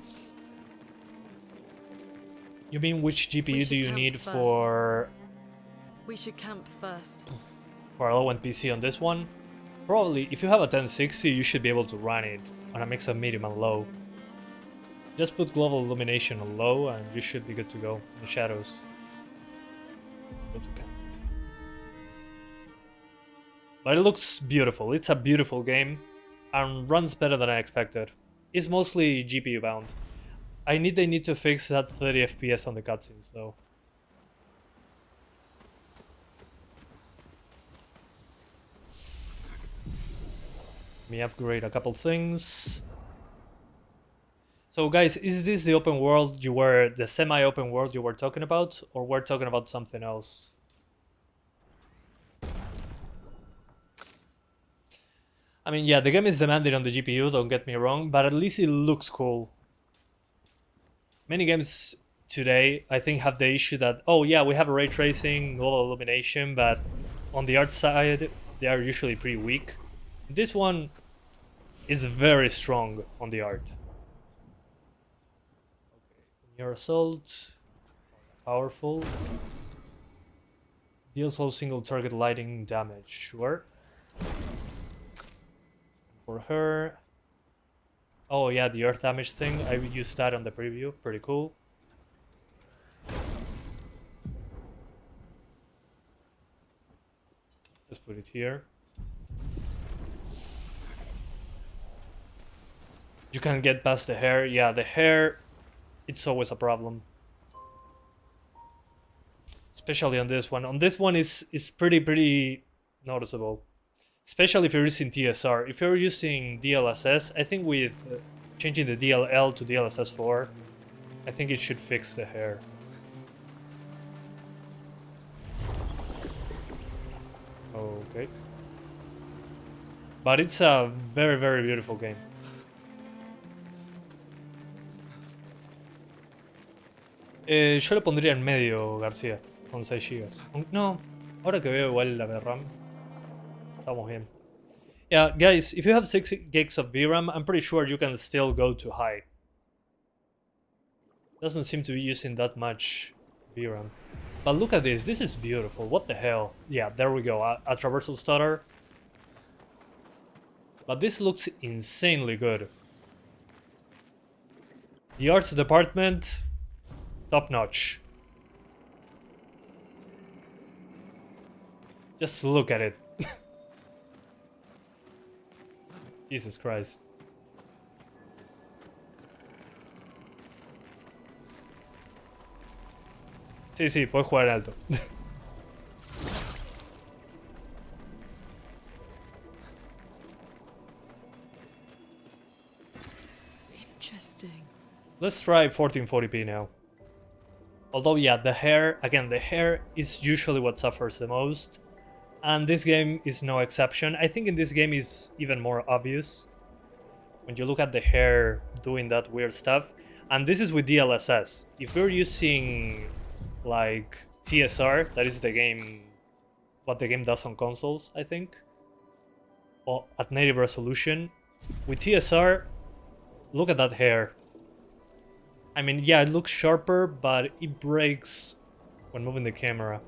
You mean which GPU do you need first. for We should camp first. a low-end PC on this one? Probably, if you have a 1060, you should be able to run it on a mix of medium and low. Just put global illumination on low and you should be good to go in the shadows. Go to camp. But it looks beautiful. It's a beautiful game and runs better than I expected. It's mostly GPU bound. They need to fix that 30 FPS on the cutscenes though. Let me upgrade a couple things. So guys, is this the open world the semi-open world you were talking about, or we're talking about something else? I mean, yeah, the game is demanding on the GPU, don't get me wrong, but at least it looks cool. Many games today, I think, have the issue that, oh yeah, we have ray tracing, global illumination, but on the art side, they are usually pretty weak. This one is very strong on the art. Okay, near assault, powerful. Deals low single target lighting damage, sure. For her, oh yeah, the earth damage thing, I used that on the preview, pretty cool. Let's put it here. You can get past the hair. Yeah, the hair, it's always a problem. especially on this one. On this one, it's pretty noticeable, especially if you're using TSR. If you're using DLSS, I think with changing the DLL to DLSS 4, I think it should fix the hair. Okay. But it's a very beautiful game. Yo lo pondría en medio, García, con 6 GB. No, ahora que veo igual la VRAM, estamos bien. Yeah, guys, if you have 6 gigs of VRAM, I'm pretty sure you can still go to high. Doesn't seem to be using that much VRAM. But look at this, this is beautiful, what the hell. Yeah, there we go, a traversal stutter. But this looks insanely good. The arts department, top notch. Just look at it. Jesus Christ. Sí, puedes jugar en alto. Interesting. Let's try 1440p now. Although, yeah, the hair is usually what suffers the most. And this game is no exception. I think in this game is even more obvious. When you look at the hair doing that weird stuff. And this is with DLSS. If you're using, like, TSR, that is the game... what the game does on consoles, I think. Or at native resolution. With TSR, look at that hair. I mean, yeah, it looks sharper, but it breaks when moving the camera.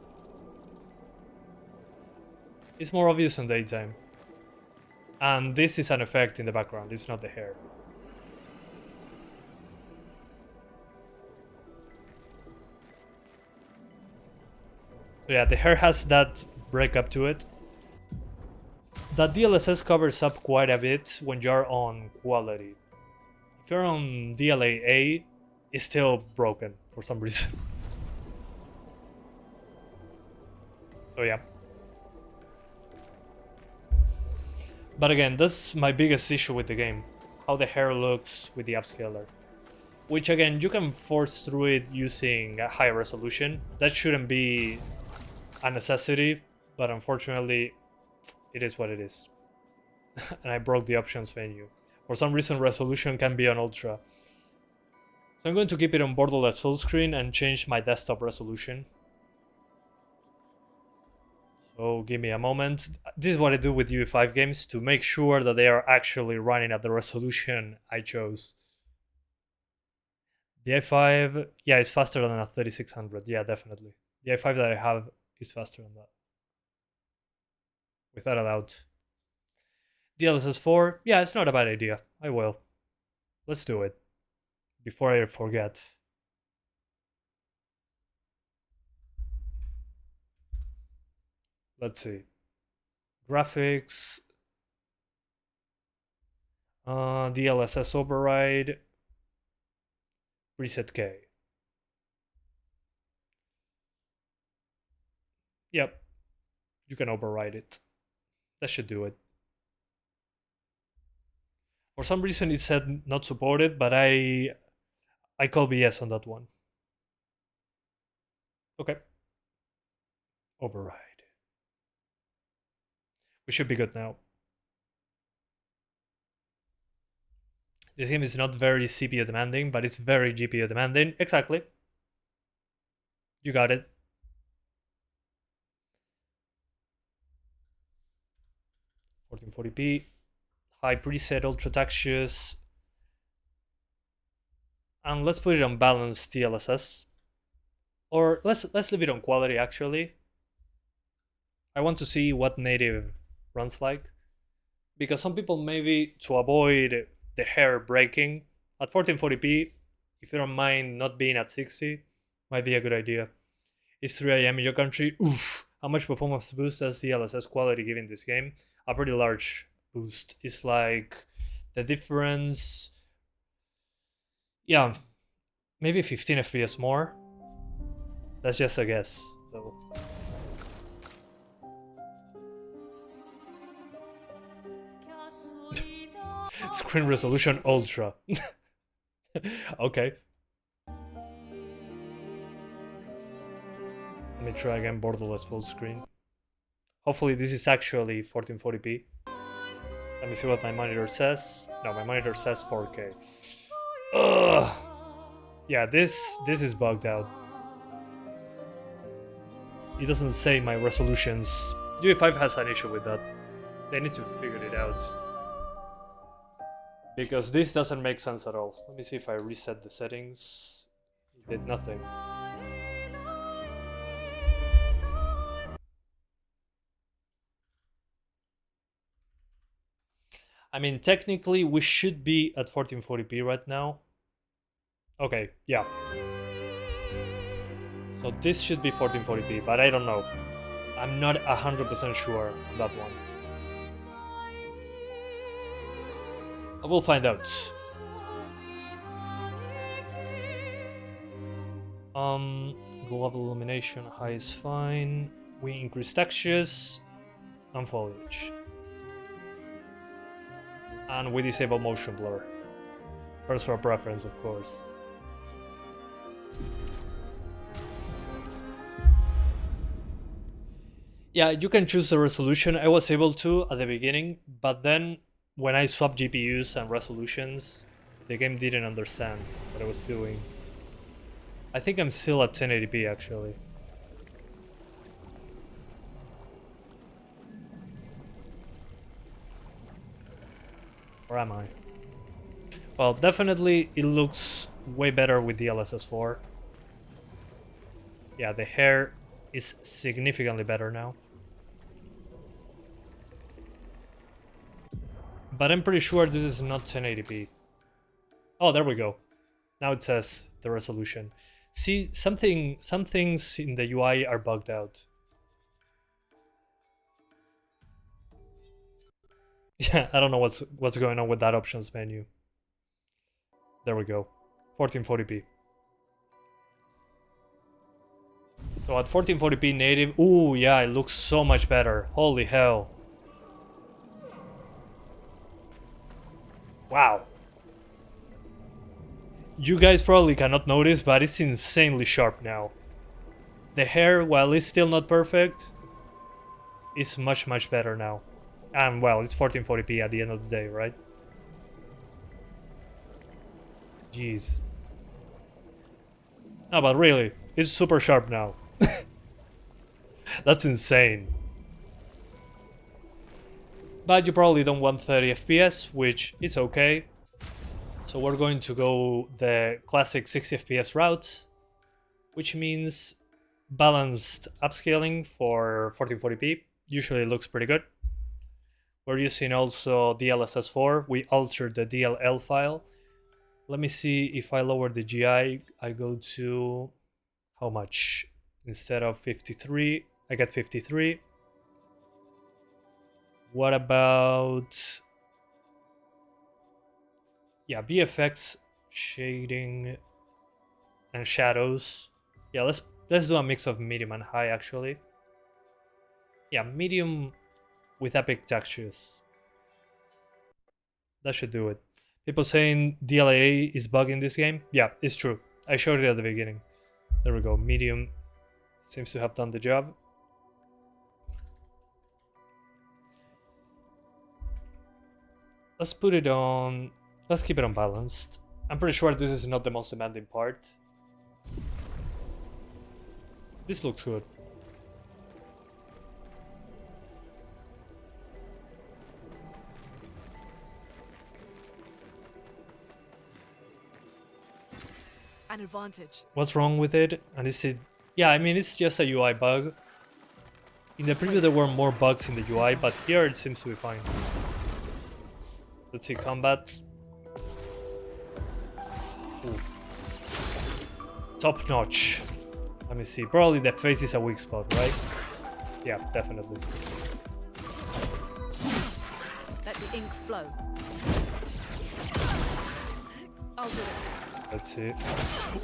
It's more obvious in daytime. And this is an effect in the background, it's not the hair. So yeah, the hair has that breakup to it. That DLSS covers up quite a bit when you're on quality. If you're on DLAA, it's still broken for some reason. So yeah. But again, that's my biggest issue with the game. How the hair looks with the upscaler. Which again, you can force through it using a high resolution. That shouldn't be a necessity, but unfortunately, it is what it is. And I broke the options menu. For some reason, resolution can be on ultra. So I'm going to keep it on borderless full screen and change my desktop resolution. So give me a moment. This is what I do with UE5 games to make sure that they are actually running at the resolution I chose. The i5, yeah, it's faster than a 3600. Yeah, definitely. The i5 that I have is faster than that. Without a doubt. DLSS 4, yeah, it's not a bad idea. I will. Let's do it. Before I forget. Let's see. Graphics. DLSS override. Preset K. Yep. You can override it. That should do it. For some reason it said not supported, but I call BS on that one. Okay. Override. We should be good now. This game is not very CPU demanding, but it's very GPU demanding. Exactly. You got it. (1440p), high preset, ultra textures, and let's put it on balanced DLSS, or let's leave it on quality. Actually, I want to see what native runs like, because some people maybe to avoid the hair breaking at 1440p, if you don't mind not being at 60, might be a good idea. It's 3 AM in your country. Oof! How much performance boost does DLSS quality give in this game? A pretty large boost. It's like the difference, yeah, maybe 15 FPS more. That's just a guess. though. Screen resolution ultra. Okay. Let me try again borderless full screen. Hopefully this is actually 1440p. Let me see what my monitor says. No, my monitor says 4K. Ugh. Yeah, this is bugged out. It doesn't say my resolutions. GT5 has an issue with that. They need to figure it out. Because this doesn't make sense at all. Let me see if I reset the settings. It did nothing. I mean, technically we should be at 1440p right now. Okay, yeah. So this should be 1440p, but I don't know. I'm not 100% sure on that one. I will find out. Global illumination high is fine. We increase textures and foliage. And we disable motion blur. Personal preference, of course. Yeah, you can choose the resolution. I was able to at the beginning, but then when I swapped GPUs and resolutions, the game didn't understand what I was doing. I think I'm still at 1080p actually. Or am I? Well, definitely it looks way better with DLSS 4. Yeah, the hair is significantly better now. But I'm pretty sure this is not 1080p. Oh, there we go. Now it says the resolution. See, some things in the UI are bugged out. Yeah, I don't know what's going on with that options menu. There we go. 1440p. So at 1440p native, ooh, yeah, it looks so much better. Holy hell. Wow. You guys probably cannot notice, but it's insanely sharp now. The hair, while it's still not perfect, is much better now. And well, it's 1440p at the end of the day, right? Jeez. No, but really, it's super sharp now. That's insane. But you probably don't want 30 FPS, which is okay. So we're going to go the classic 60 FPS route, which means balanced upscaling for 1440p. Usually looks pretty good. We're using also DLSS 4. We altered the DLL file. Let me see if I lower the GI, I go to how much? Instead of 53, I get 53. What about, yeah, VFX, shading, and shadows. Yeah, let's do a mix of medium and high actually. Yeah, medium with epic textures. That should do it. People saying DLAA is bugging this game. Yeah, it's true. I showed it at the beginning. There we go. Medium seems to have done the job. Let's put it on... Let's keep it on balanced. I'm pretty sure this is not the most demanding part. This looks good. An advantage. What's wrong with it? And is it... Yeah, I mean, it's just a UI bug. In the preview there were more bugs in the UI, but here it seems to be fine. Let's see, combat. Ooh. Top notch. Let me see. Probably the face is a weak spot, right? Yeah, definitely. Let the ink flow. I'll do it. Let's see.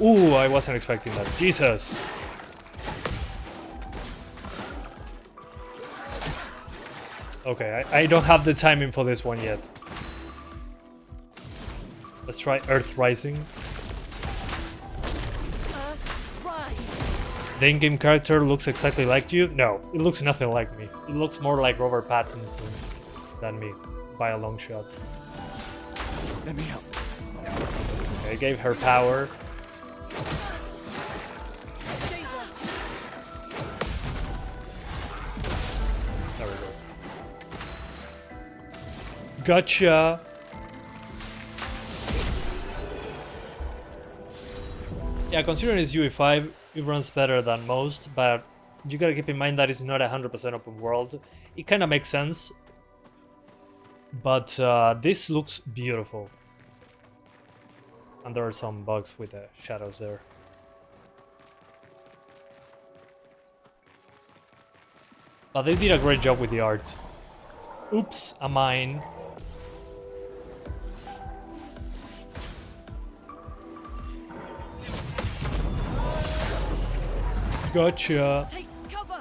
Ooh, I wasn't expecting that. Jesus. Okay, I don't have the timing for this one yet. Let's try Earth Rising. The in-game character looks exactly like you? No, it looks nothing like me. It looks more like Robert Pattinson than me, by a long shot. Let me help. Okay, I gave her power. There we go. Gotcha! Yeah, considering it's UE5, it runs better than most, but you gotta keep in mind that it's not 100% open world. It kinda makes sense, but this looks beautiful. And there are some bugs with the shadows there. But they did a great job with the art. Oops, a mine. Gotcha. Take cover.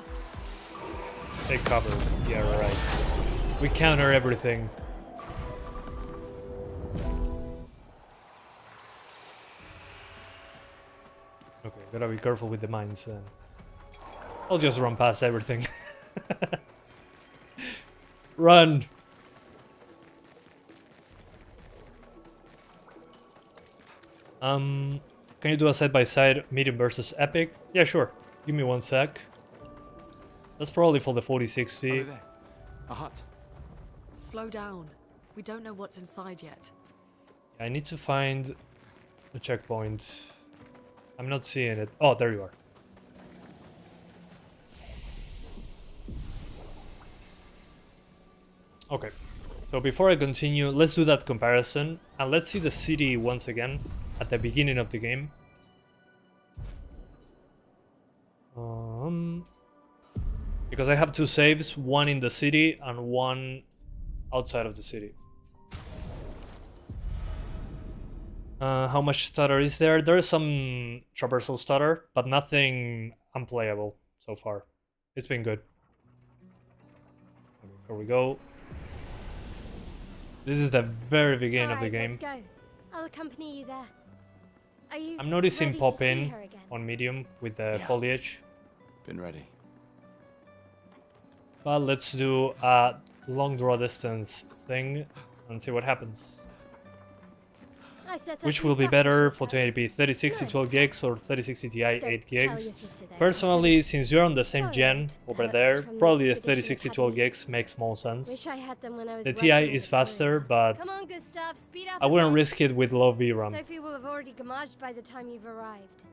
Take cover. Yeah, right. We counter everything. Okay, gotta be careful with the mines then. I'll just run past everything. Run! Can you do a side-by-side medium versus epic? Yeah, sure. Give me 1 sec. That's probably for the 4060. Over there. A hut. Slow down. We don't know what's inside yet. I need to find the checkpoint. I'm not seeing it. Oh, there you are. Okay. So before I continue, let's do that comparison. And let's see the city once again at the beginning of the game. Because I have 2 saves, one in the city and one outside of the city. How much stutter is there? There is some traversal stutter, but nothing unplayable so far. It's been good. Here we go. This is the very beginning of the game. Let's go. I'll accompany you there. Are you I'm noticing ready to see pop-in her again? on medium with the Yeah. foliage. Been ready. But let's do a long draw distance thing and see what happens. I set up Which these will be graphics better first. for 1080p, 3060 12 gigs or 3060 Ti 8 Don't tell your gigs. sister that. Personally, since you're on the same Alright, gen over perks there, from the probably the Expedition 3060 12 Academy. gigs makes more sense. Wish I had them when I was The working Ti as is a faster, lawyer. but Come on, Gustav, speed up I a wouldn't bit. risk it with low VRAM. Sophie will have already gamaged by the time you've arrived.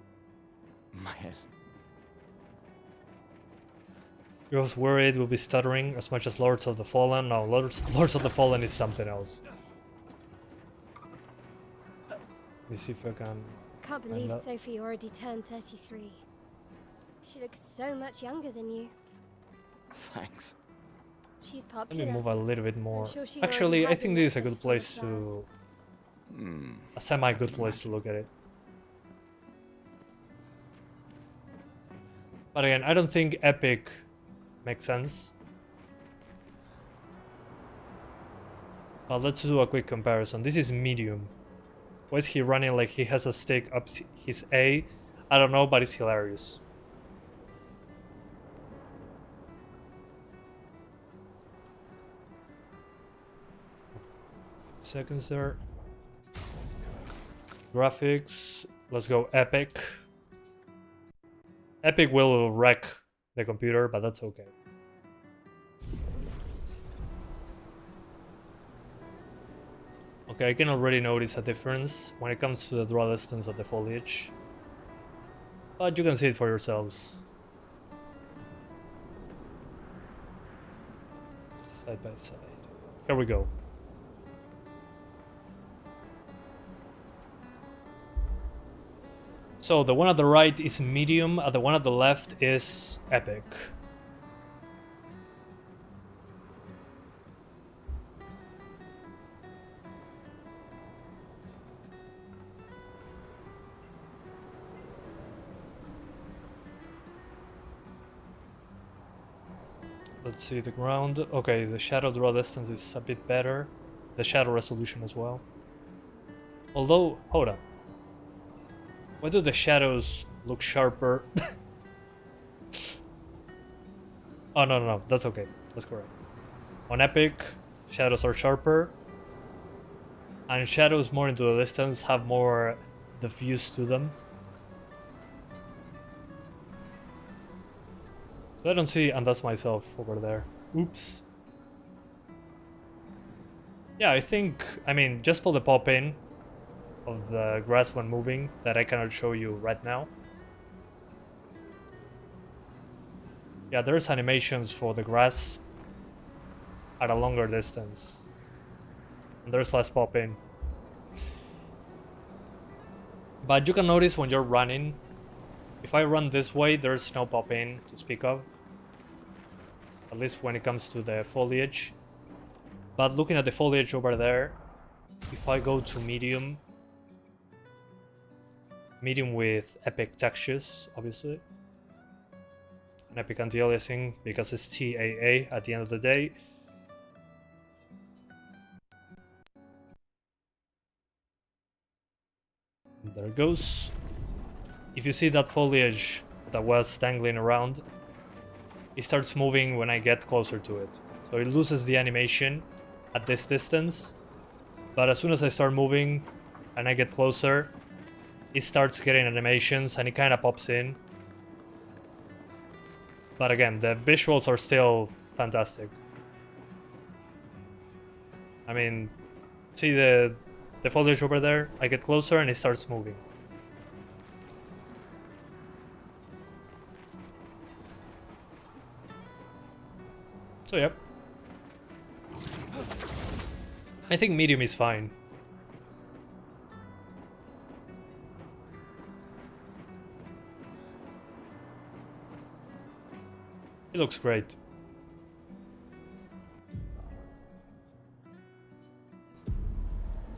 My head. I was worried we'll be stuttering as much as Lords of the Fallen. No, Lords of the Fallen is something else. Let me see if I can... Can't believe that- Sophie already turned 33. She looks so much younger than you. Thanks. She's Let me popular. move a little bit more. sure she Actually, already I has think a this is a necklace good full of place flowers. to... Hmm. A semi-good place to look at it. But again, I don't think Epic makes sense. But let's do a quick comparison. This is medium. Why is he running like he has a stake up his A? I don't know, but it's hilarious. Seconds there. Graphics. Let's go Epic. Epic will wreck the computer, but that's okay. Okay, I can already notice a difference when it comes to the draw distance of the foliage. But you can see it for yourselves. Side by side. Here we go. So the one at the right is medium, and the one at the left is epic. Let's see the ground. Okay, the shadow draw distance is a bit better. The shadow resolution as well. Although, hold on. Why do the shadows look sharper? Oh, no, that's okay. That's correct. On Epic, shadows are sharper. And shadows more into the distance have more diffuse to them. So I don't see, and that's myself over there. Oops. Yeah, I think, I mean, just for the pop-in of the grass when moving, that I cannot show you right now. Yeah, there's animations for the grass at a longer distance. And there's less pop-in. But you can notice when you're running, if I run this way, there's no pop-in to speak of. At least when it comes to the foliage. But looking at the foliage over there, if I go to medium with epic textures, obviously. And epic anti-aliasing, because it's TAA at the end of the day. There it goes. If you see that foliage that was dangling around, it starts moving when I get closer to it. So it loses the animation at this distance, but as soon as I start moving and I get closer, it starts getting animations and it kind of pops in. But again, the visuals are still fantastic. I mean, see the foliage over there? I get closer and it starts moving. So yep. I think medium is fine. It looks great.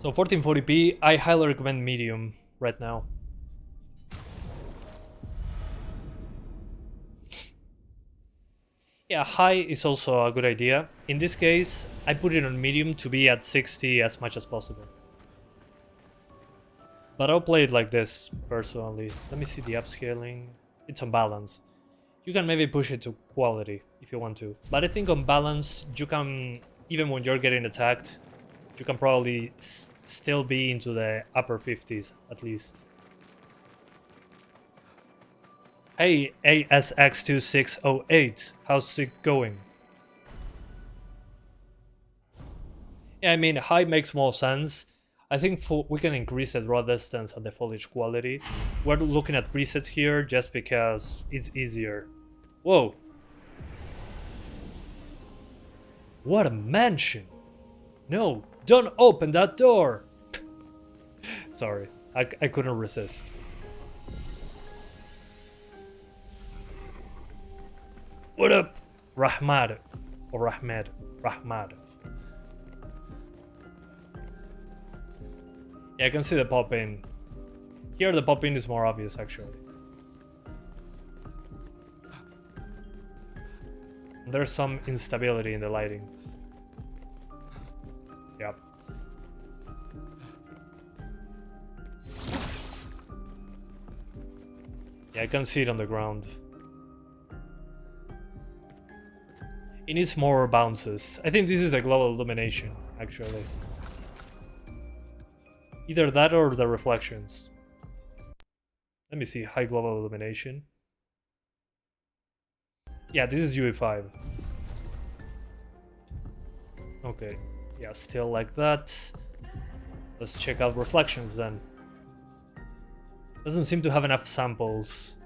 So 1440p, I highly recommend medium right now. Yeah, high is also a good idea. In this case, I put it on medium to be at 60 as much as possible. But I'll play it like this, personally. Let me see the upscaling. It's on balance. You can maybe push it to quality if you want to. But I think on balance, you can, even when you're getting attacked, you can probably still be into the upper 50s, at least. Hey, ASX2608, how's it going? Yeah, I mean, high makes more sense. I think we can increase the draw distance and the foliage quality. We're looking at presets here just because it's easier. Whoa. What a mansion! No, don't open that door! Sorry, I couldn't resist. What up, Rahmad? Or Rahmed? Rahmad. Yeah, I can see the pop-in. Here the pop-in is more obvious, actually. There's some instability in the lighting. Yep. Yeah, I can see it on the ground. It needs more bounces. I think this is a global illumination, actually. Either that or the reflections. Let me see, high global illumination. Yeah, this is UE5. Okay, yeah, still like that. Let's check out reflections then. Doesn't seem to have enough samples.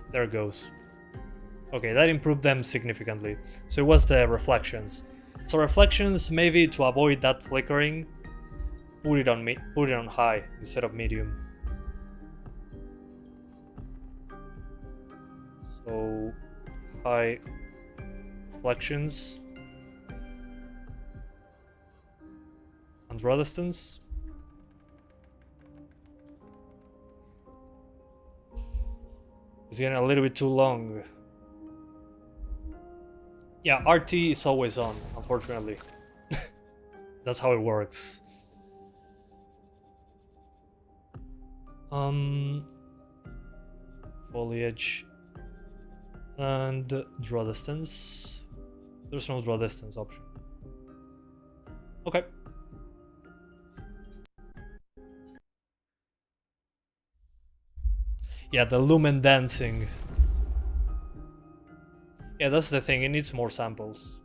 There it goes. Okay, that improved them significantly. So it was the reflections. So reflections, maybe to avoid that flickering, put it on high instead of medium. So high reflections and draw distance. It's getting a little bit too long. Yeah, RT is always on, unfortunately. That's how it works. Foliage and draw distance. There's no draw distance option. Okay. Yeah, the lumen dancing. Yeah, that's the thing, it needs more samples.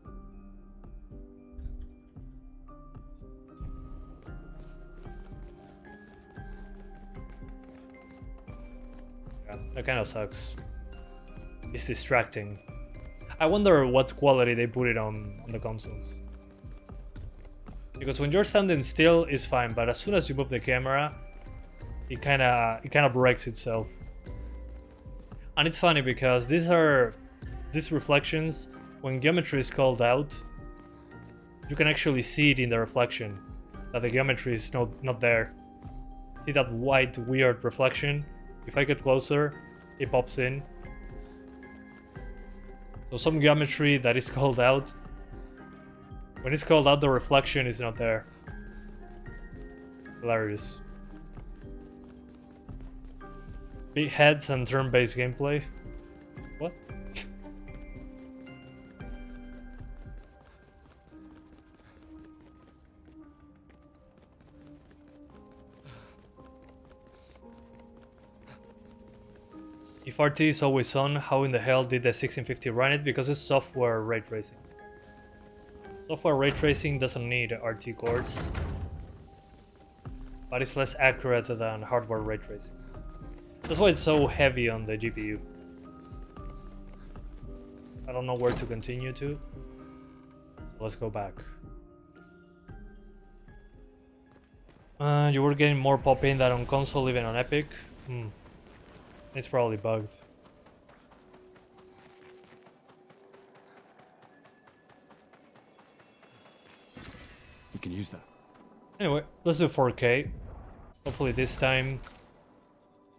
Yeah, that kind of sucks. It's distracting. I wonder what quality they put it on the consoles. Because when you're standing still, it's fine, but as soon as you move the camera, it kind of breaks itself. And it's funny because these reflections, when geometry is called out, you can actually see it in the reflection, that the geometry is not there. See that white weird reflection? If I get closer, it pops in. So some geometry that is called out, when it's called out, the reflection is not there. Hilarious. Big heads and turn-based gameplay. What? If RT is always on, how in the hell did the 1650 run it? Because it's software ray tracing. Software ray tracing doesn't need RT cores, but it's less accurate than hardware ray tracing. That's why it's so heavy on the GPU. I don't know where to continue to. So let's go back. You were getting more pop-in than on console, even on Epic. It's probably bugged. You can use that. Anyway, let's do 4K. Hopefully this time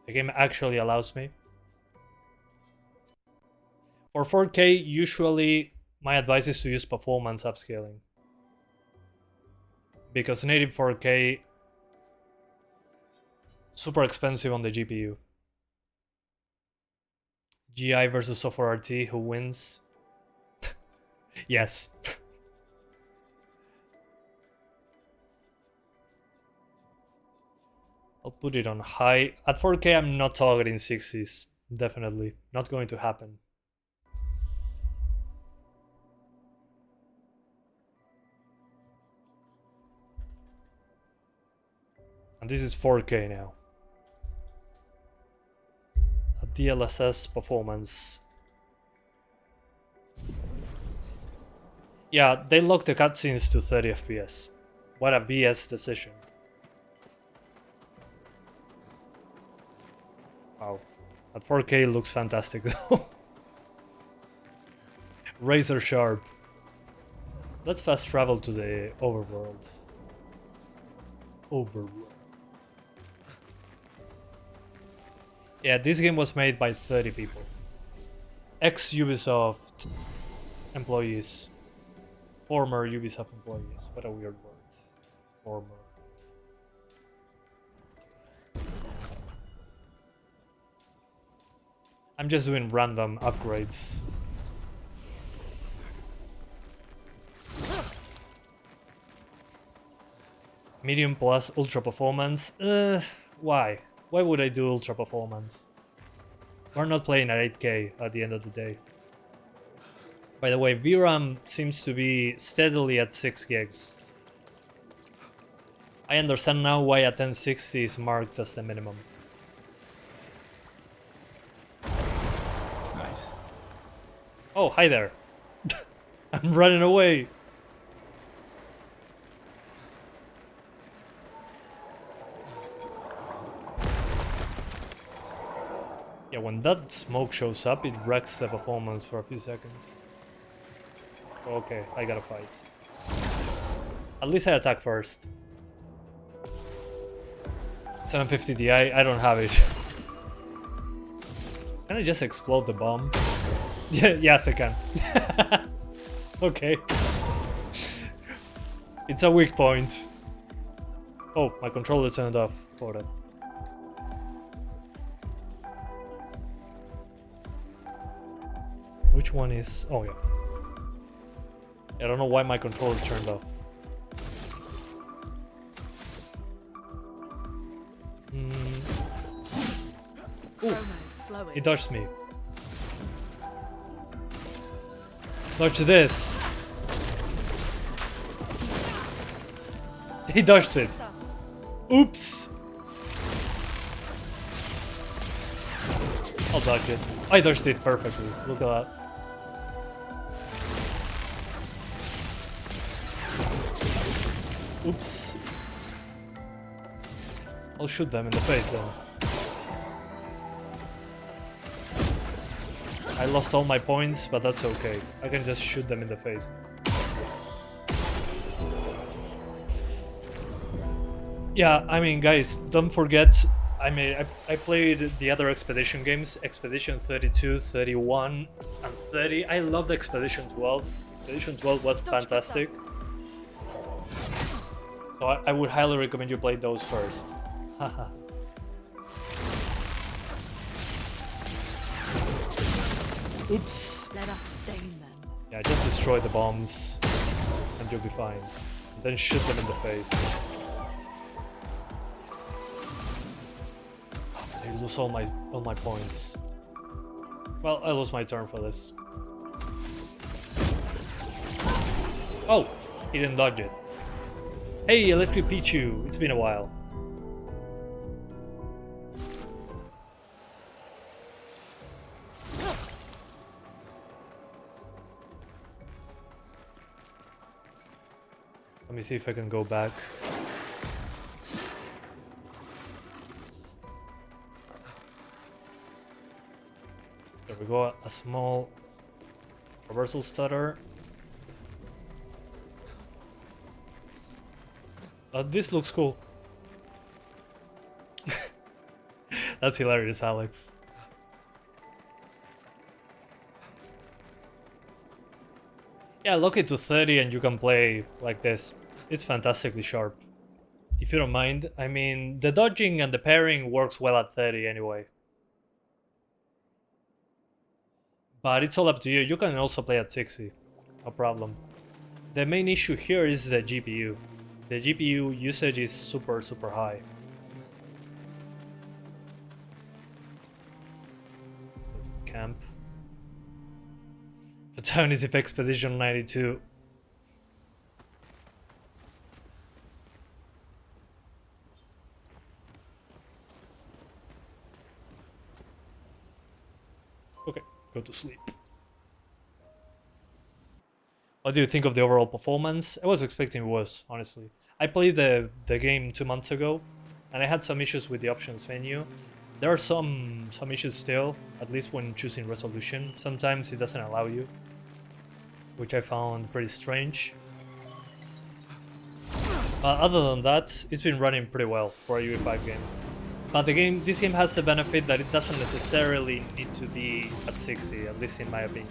the game actually allows me. For 4K, usually my advice is to use performance upscaling. Because native 4K super expensive on the GPU. GI versus software RT, who wins? Yes. I'll put it on high. At 4K, I'm not targeting 60s. Definitely. Not going to happen. And this is 4K now. A DLSS performance. Yeah, they locked the cutscenes to 30 FPS. What a BS decision. Wow. At 4K it looks fantastic though. Razor sharp. Let's fast travel to the overworld. Yeah, this game was made by 30 people. Ex-Ubisoft employees. Former Ubisoft employees. What a weird word. Former. I'm just doing random upgrades. Medium plus ultra performance. Why? Why would I do ultra performance? We're not playing at 8K at the end of the day. By the way, VRAM seems to be steadily at 6 gigs. I understand now why a 1060 is marked as the minimum. Nice. Oh, hi there. I'm running away. Yeah, when that smoke shows up, it wrecks the performance for a few seconds. Okay, I gotta fight. At least I attack first. 750 Ti, I don't have it. Can I just explode the bomb? Yeah, yes, I can. Okay. It's a weak point. Oh, my controller turned off. Hold on. Which one is... Oh, yeah. I don't know why my controller turned off. Chroma is flowing. He dodged me. Dodge this. He dodged it. Oops. I'll dodge it. I dodged it perfectly. Look at that. Oops. I'll shoot them in the face then. I lost all my points, but that's okay. I can just shoot them in the face. Yeah, I mean, guys, don't forget, I played the other Expedition games, Expedition 32, 31, and 30. I loved Expedition 12. Expedition 12 was fantastic. So I would highly recommend you play those first. Haha. Oops. Let us stain them. Yeah, just destroy the bombs and you'll be fine. And then shoot them in the face. I lose all my points. Well, I lose my turn for this. Oh, he didn't dodge it. Hey, Electric Pichu, it's been a while. Let me see if I can go back. There we go, a small reversal stutter. This looks cool. That's hilarious, Alex. Yeah, lock it to 30 and you can play like this. It's fantastically sharp. If you don't mind, I mean, the dodging and the parrying works well at 30 anyway. But it's all up to you. You can also play at 60. No problem. The main issue here is the GPU. The GPU usage is super high. Camp. The town is if Expedition 92. Okay, go to sleep. What do you think of the overall performance? I was expecting worse, honestly. I played the game 2 months ago, and I had some issues with the options menu. There are some issues still, at least when choosing resolution. Sometimes it doesn't allow you, which I found pretty strange. But other than that, it's been running pretty well for a UE5 game. But this game has the benefit that it doesn't necessarily need to be at 60, at least in my opinion.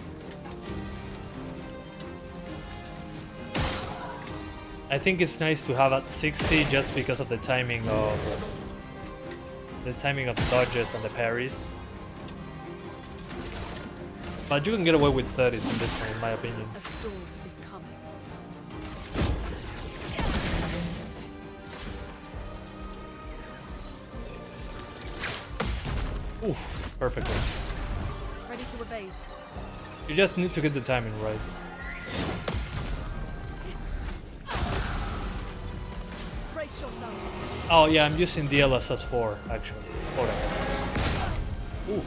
I think it's nice to have at 60 just because of the timing of the dodges and the parries. But you can get away with 30s in this one, in my opinion. A storm is coming. Oof, perfectly. Ready to evade. You just need to get the timing right. Brace yourselves. Oh yeah, I'm using DLSS 4 actually. Hold on. Ooh.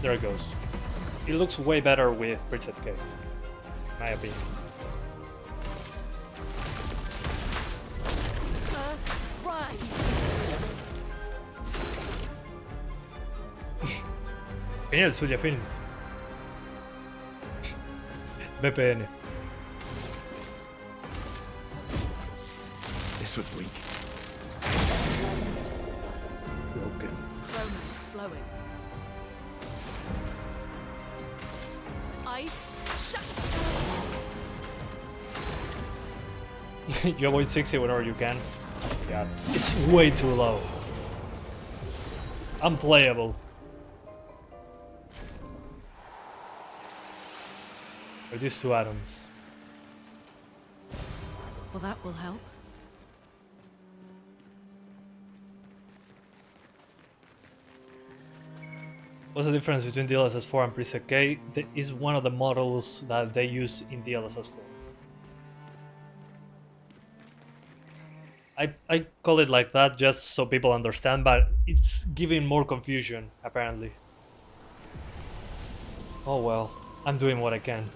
There it goes. It looks way better with preset K, in my opinion. Genial, Suya Films. VPN. This was weak. Broken. Romance flowing. Ice shatter. You avoid 60 whenever you can. Oh my god. It's way too low. Unplayable. Are these two atoms? Well, that will help. What's the difference between DLSS 4 and preset K? That is one of the models that they use in DLSS 4. I call it like that just so people understand, but it's giving more confusion, apparently. Oh well, I'm doing what I can.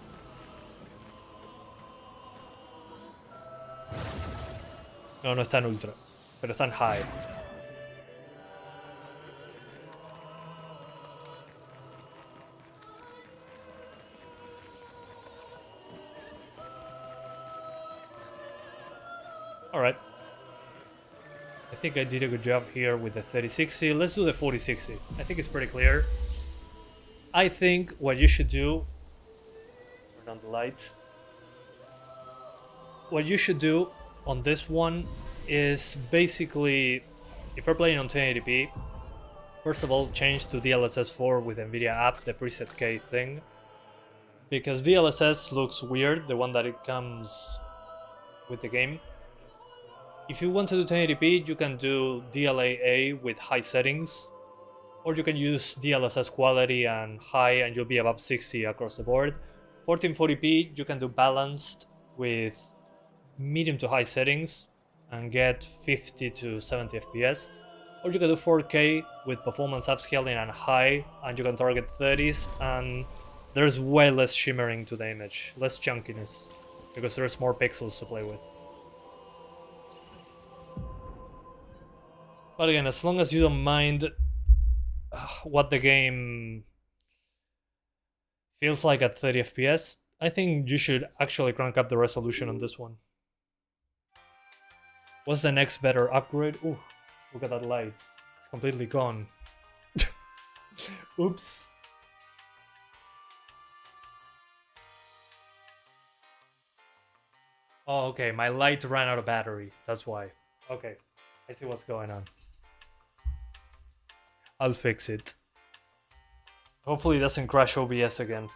No, no está en ultra, pero está en high. Alright. I think I did a good job here with the 3060. Let's do the 4060. I think it's pretty clear. I think what you should do... Turn on the lights. What you should do on this one is basically, if you're playing on 1080p, first of all change to DLSS 4 with NVIDIA app, the preset K thing. Because DLSS looks weird, the one that it comes with the game. If you want to do 1080p, you can do DLAA with high settings, or you can use DLSS quality and high and you'll be above 60 across the board. 1440p, you can do balanced with medium to high settings and get 50 to 70 FPS, or you can do 4K with performance upscaling and high and you can target 30s, and there's way less shimmering to the image, less chunkiness, because there's more pixels to play with. But again, as long as you don't mind what the game feels like at 30 FPS, I think you should actually crank up the resolution on this one. What's the next better upgrade? Ooh, look at that light. It's completely gone. Oops. Oh, okay, my light ran out of battery. That's why. Okay, I see what's going on. I'll fix it. Hopefully it doesn't crash OBS again.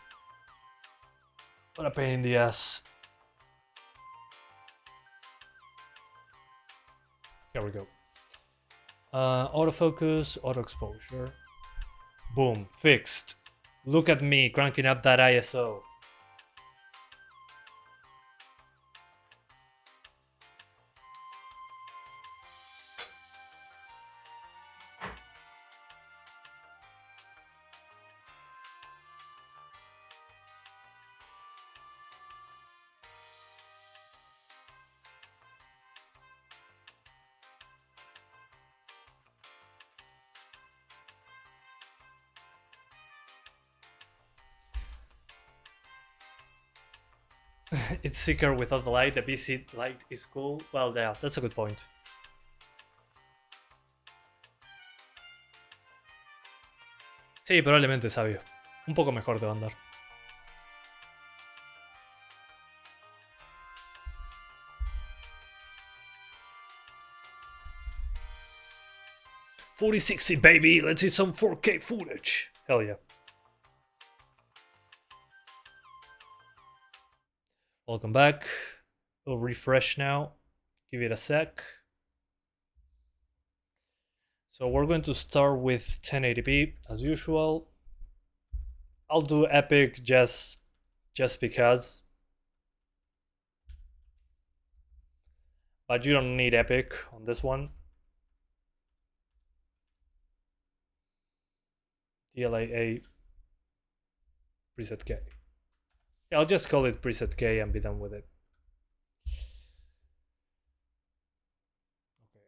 What a pain in the ass. Here we go. Autofocus, auto exposure. Boom, fixed. Look at me cranking up that ISO. It's sicker without the light. The PC light is cool. Well, yeah, that's a good point. Sí, probablemente sabio. Un poco mejor te va a andar. "4060 baby, let's see some 4K footage." Hell yeah. Welcome back. We'll refresh now. Give it a sec. So we're going to start with 1080p as usual. I'll do epic just because. But you don't need epic on this one. DLAA preset K. Yeah, I'll just call it preset K and be done with it. Okay,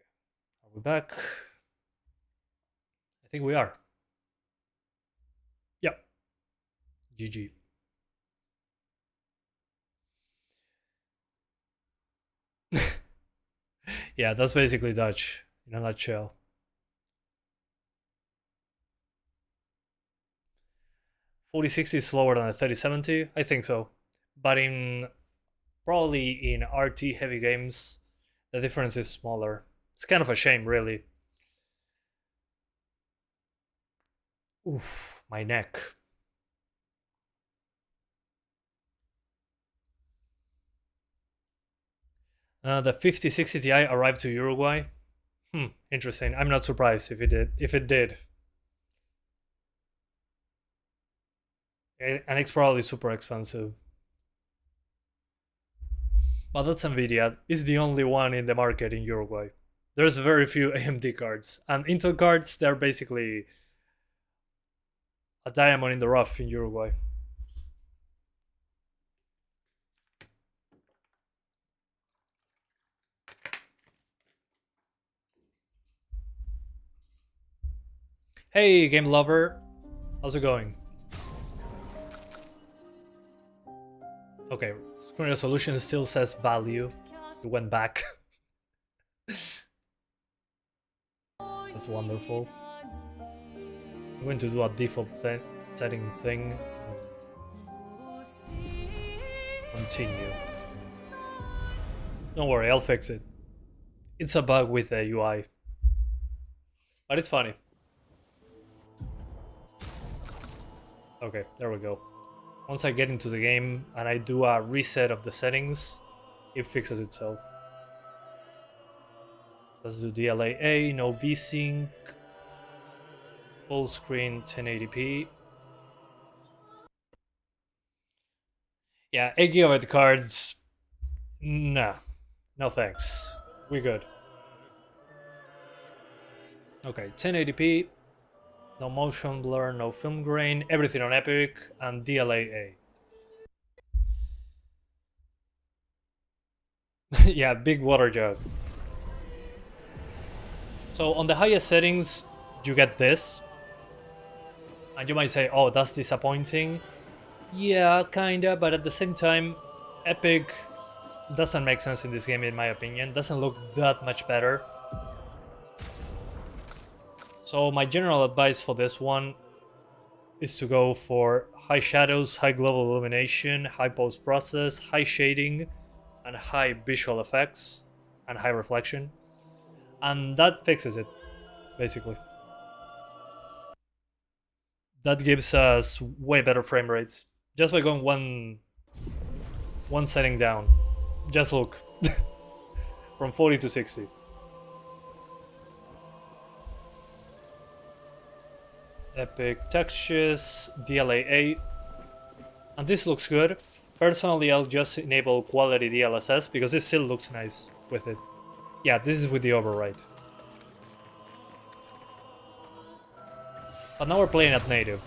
are we back? I think we are. Yep. GG. Yeah, that's basically Dutch in a nutshell. $4060 is slower than a 3070? I think so. But probably in RT heavy games, the difference is smaller. It's kind of a shame, really. Oof, my neck. The 5060 Ti arrived to Uruguay. Interesting. I'm not surprised if it did. And it's probably super expensive. But that's Nvidia. It's the only one in the market in Uruguay. There's very few AMD cards. And Intel cards, they're basically a diamond in the rough in Uruguay. Hey, game lover. How's it going? Okay, screen resolution still says value. It went back. That's wonderful. I'm going to do a default setting thing. Continue. Don't worry, I'll fix it. It's a bug with the UI. But it's funny. Okay, there we go. Once I get into the game and I do a reset of the settings, it fixes itself. Let's do DLAA, no VSync, full screen 1080p. Yeah, 8GB cards, nah, no thanks, we're good. Okay, 1080p. No motion blur, no film grain, everything on Epic, and DLAA. Yeah, big water jug. So on the highest settings, you get this. And you might say, oh, that's disappointing. Yeah, kinda, but at the same time, Epic doesn't make sense in this game in my opinion. Doesn't look that much better. So my general advice for this one is to go for high shadows, high global illumination, high post-process, high shading, and high visual effects, and high reflection. And that fixes it, basically. That gives us way better frame rates. Just by going one setting down. Just look. From 40 to 60. Epic textures, DLAA, and this looks good. Personally, I'll just enable quality DLSS because it still looks nice with it. Yeah, this is with the override. But now we're playing at native.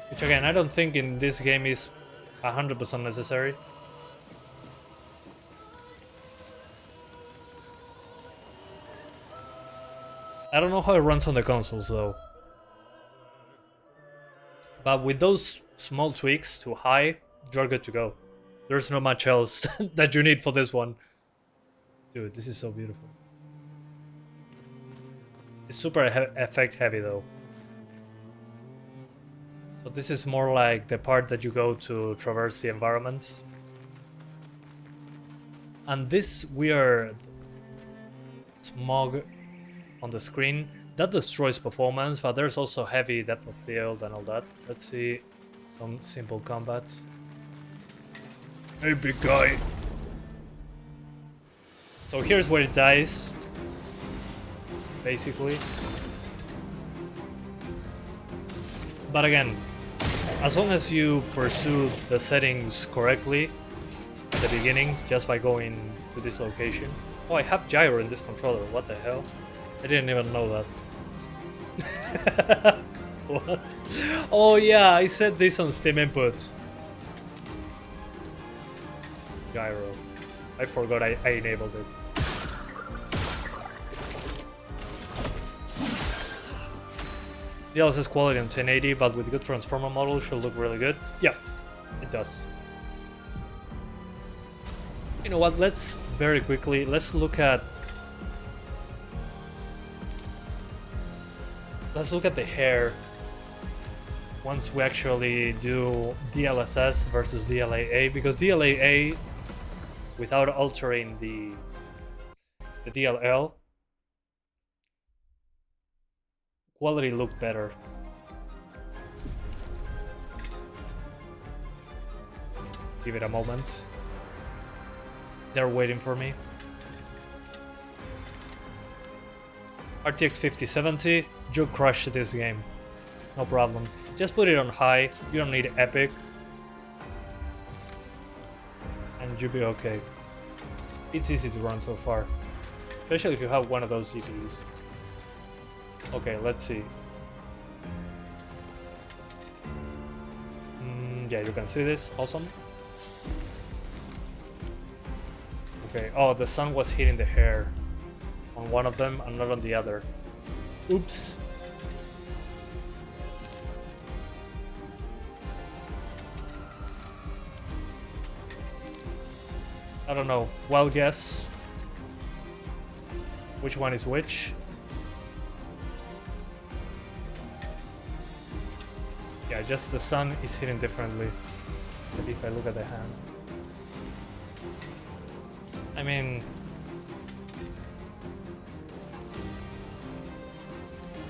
Which again, I don't think in this game is 100% necessary. I don't know how it runs on the consoles though. But with those small tweaks to high, you're good to go. There's not much else that you need for this one. Dude, this is so beautiful. It's super effect heavy though. So this is more like the part that you go to traverse the environment. And this weird smog on the screen, that destroys performance, but there's also heavy depth of field and all that. Let's see some simple combat. Hey, big guy. So here's where it dies, basically. But again, as long as you pursue the settings correctly at the beginning, just by going to this location. Oh, I have gyro in this controller, what the hell? I didn't even know that. What? Oh yeah, I set this on Steam Input. Gyro. I forgot I enabled it. DLSS quality on 1080, but with a good transformer model should look really good. Yeah, it does. You know what? Let's very quickly, let's look at the hair once we actually do DLSS versus DLAA, because DLAA, without altering the DLL, quality looked better. Give it a moment. They're waiting for me. RTX 5070, you'll crush this game. No problem. Just put it on high. You don't need epic. And you'll be okay. It's easy to run so far. Especially if you have one of those GPUs. Okay, let's see. Yeah, you can see this. Awesome. Okay, oh, the sun was hitting the hair on one of them and not on the other. Oops. I don't know. Wild guess. Which one is which? Yeah, just the sun is hitting differently. Maybe if I look at the hand. I mean,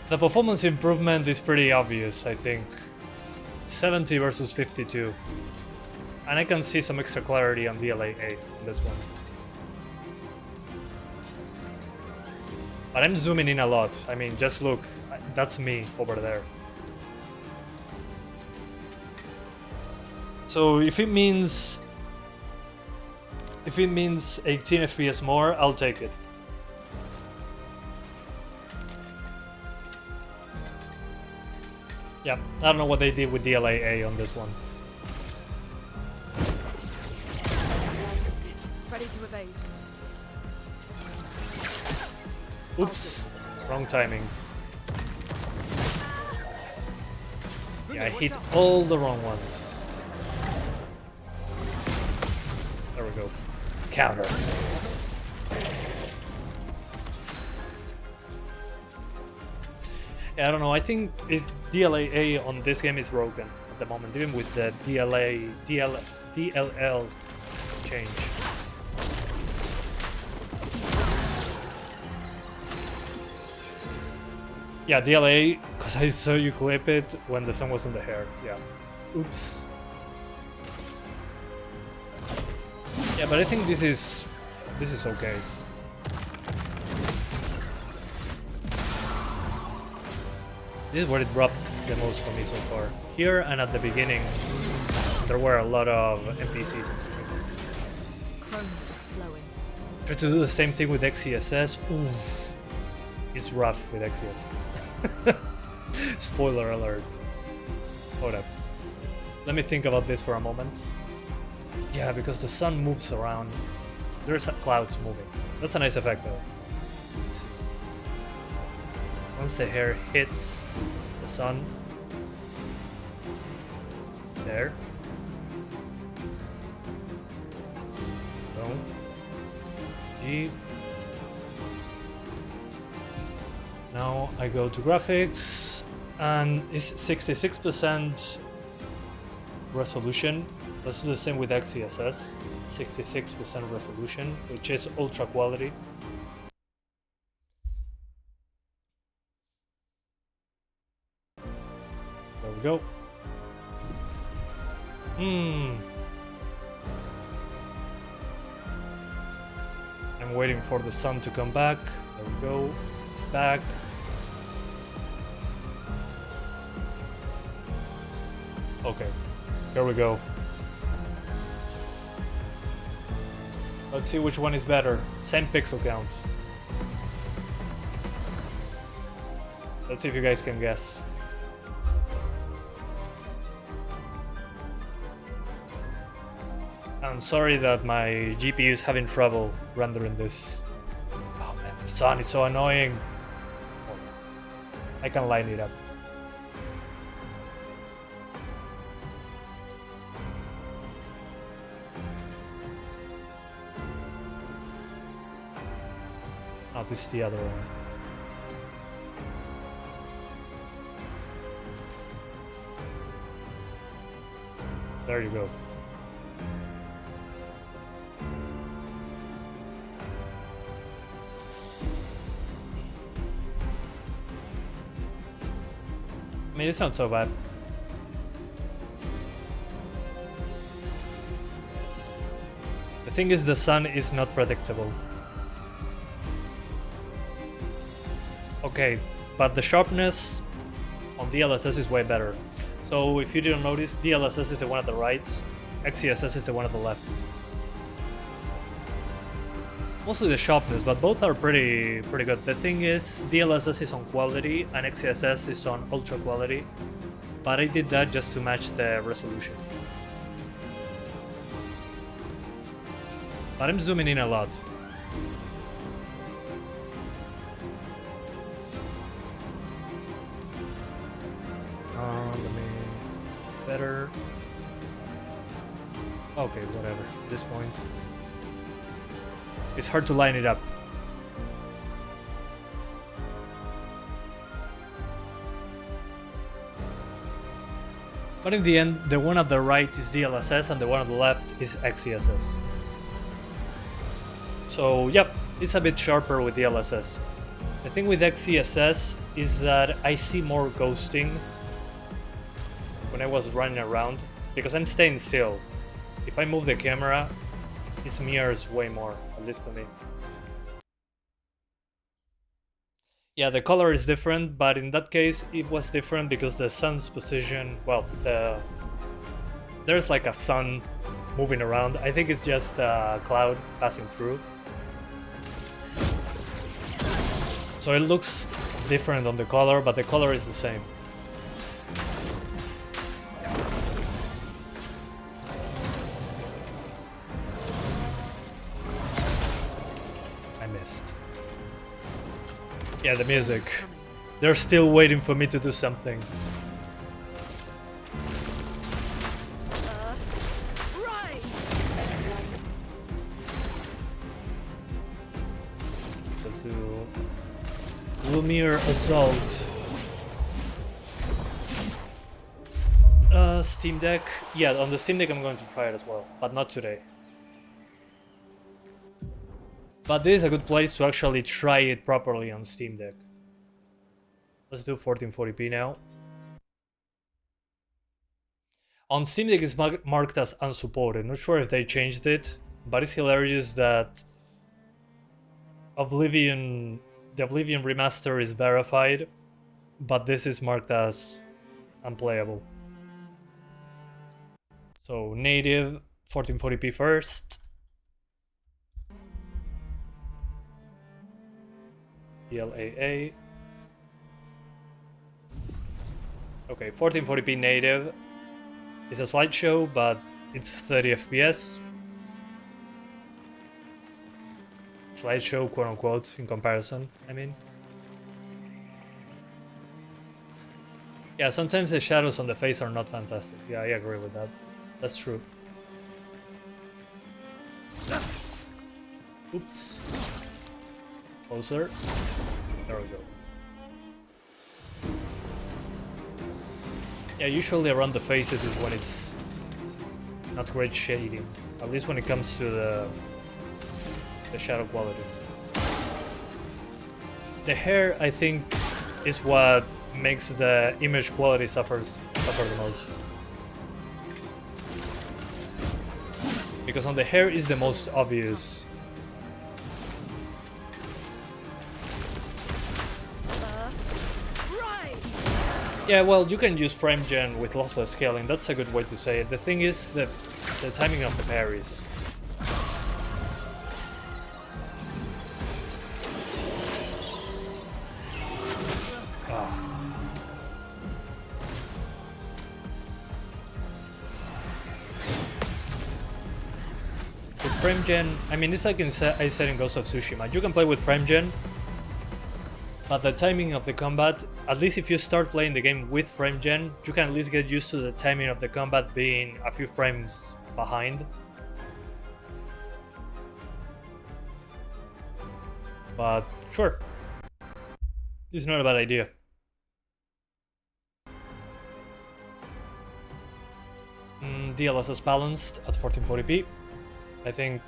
the performance improvement is pretty obvious, I think. 70 versus 52. And I can see some extra clarity on DLAA on this one. But I'm zooming in a lot. I mean, just look. That's me over there. So if it means 18 FPS more, I'll take it. Yeah, I don't know what they did with DLAA on this one. Ready to evade. Oops, wrong timing. Yeah, I hit all the wrong ones. There we go. Counter. Yeah, I don't know. I think DLAA on this game is broken at the moment, even with the DLL change. Yeah, DLAA, because I saw you clip it when the sun was in the hair. Yeah. Oops. Yeah, but I think this is okay. This is what it dropped the most for me so far. Here and at the beginning, there were a lot of NPCs. Chrome is flowing. Try to do the same thing with XeSS. Oof. It's rough with XeSS. Spoiler alert. Hold up. Let me think about this for a moment. Yeah, because the sun moves around. There's clouds moving. That's a nice effect though. Let's see. Once the hair hits the sun. There. Boom. G. Now I go to graphics and it's 66% resolution. Let's do the same with XeSS. 66% resolution, which is ultra quality. There we go. I'm waiting for the sun to come back. There we go. It's back. Okay, here we go. Let's see which one is better. Same pixel count. Let's see if you guys can guess. I'm sorry that my GPU is having trouble rendering this. Oh man, the sun is so annoying. I can line it up. is the other one? There you go. I mean, it's not so bad. The thing is, the sun is not predictable. Okay, but the sharpness on DLSS is way better. So if you didn't notice, DLSS is the one at the right, XeSS is the one at the left. Mostly the sharpness, but both are pretty good. The thing is, DLSS is on quality and XeSS is on ultra quality, but I did that just to match the resolution. But I'm zooming in a lot. Let me better. Okay, whatever. At this point, it's hard to line it up. But in the end, the one at the right is DLSS and the one on the left is XeSS. So, yep, it's a bit sharper with DLSS. The thing with XeSS is that I see more ghosting when I was running around, because I'm staying still. If I move the camera, it mirrors way more, at least for me. Yeah, the color is different, but in that case it was different because the sun's position, well, there's like a sun moving around. I think it's just a cloud passing through. So it looks different on the color, but the color is the same. I missed. Yeah, the music. They're still waiting for me to do something. Right. Let's do Lumiere Assault. Steam Deck. Yeah, on the Steam Deck I'm going to try it as well, but not today. But this is a good place to actually try it properly on Steam Deck. Let's do 1440p now. On Steam Deck it's marked as unsupported. Not sure if they changed it, but it's hilarious that the Oblivion remaster is verified, but this is marked as unplayable. So native 1440p first. DLAA. Okay, 1440p native is a slideshow, but it's 30 FPS. Slideshow, quote unquote, in comparison, I mean. Yeah, sometimes the shadows on the face are not fantastic. Yeah, I agree with that. That's true. Oops. Closer. There we go. Yeah, usually around the faces is when it's not great shading. At least when it comes to the shadow quality. The hair, I think, is what makes the image quality suffer the most. Because on the hair is the most obvious. Yeah, well, you can use frame gen with lossless scaling. That's a good way to say it. The thing is the timing of the parries. With frame gen, I mean, it's like I said in Ghost of Tsushima. You can play with frame gen, but the timing of the combat, at least if you start playing the game with frame gen, you can at least get used to the timing of the combat being a few frames behind. But Sure. It's not a bad idea. DLSS balanced at 1440p. I think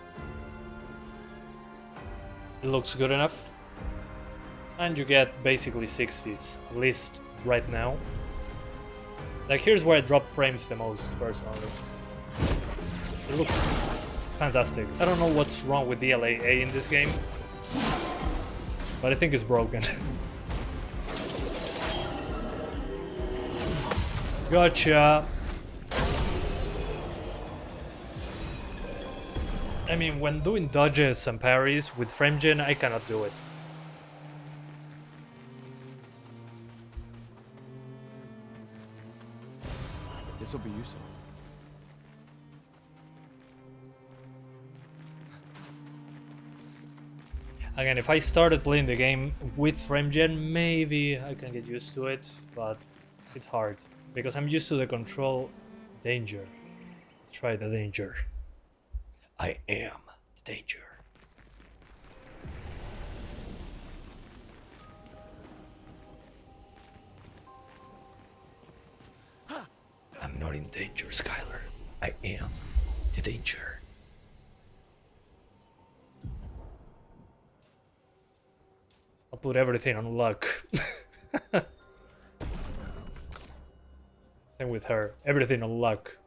it looks good enough. And you get basically 60s, at least right now. Like, here's where I drop frames the most, personally. It looks fantastic. I don't know what's wrong with DLAA in this game, but I think it's broken. Gotcha! I mean, when doing dodges and parries with FrameGen, I cannot do it. This will be useful. Again, if I started playing the game with FrameGen, maybe I can get used to it, but it's hard. Because I'm used to the control danger. Let's try the danger. I am the danger. I'm not in danger, Skylar. I am the danger. I'll put everything on luck. Same with her. Everything on luck.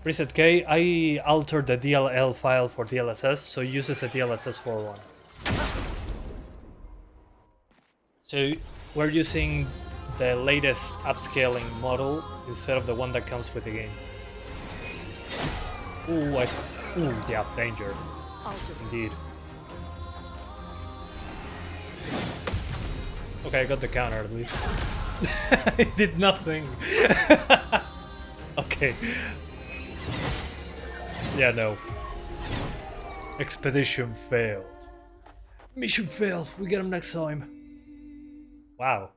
Preset K, I altered the DLL file for DLSS, so it uses a DLSS 4.1. So we're using the latest upscaling model instead of the one that comes with the game. Ooh, yeah, danger. Indeed. Okay, I got the counter at least. It did nothing. Okay. Yeah, no. Expedition failed. Mission failed. We get him next time. Wow.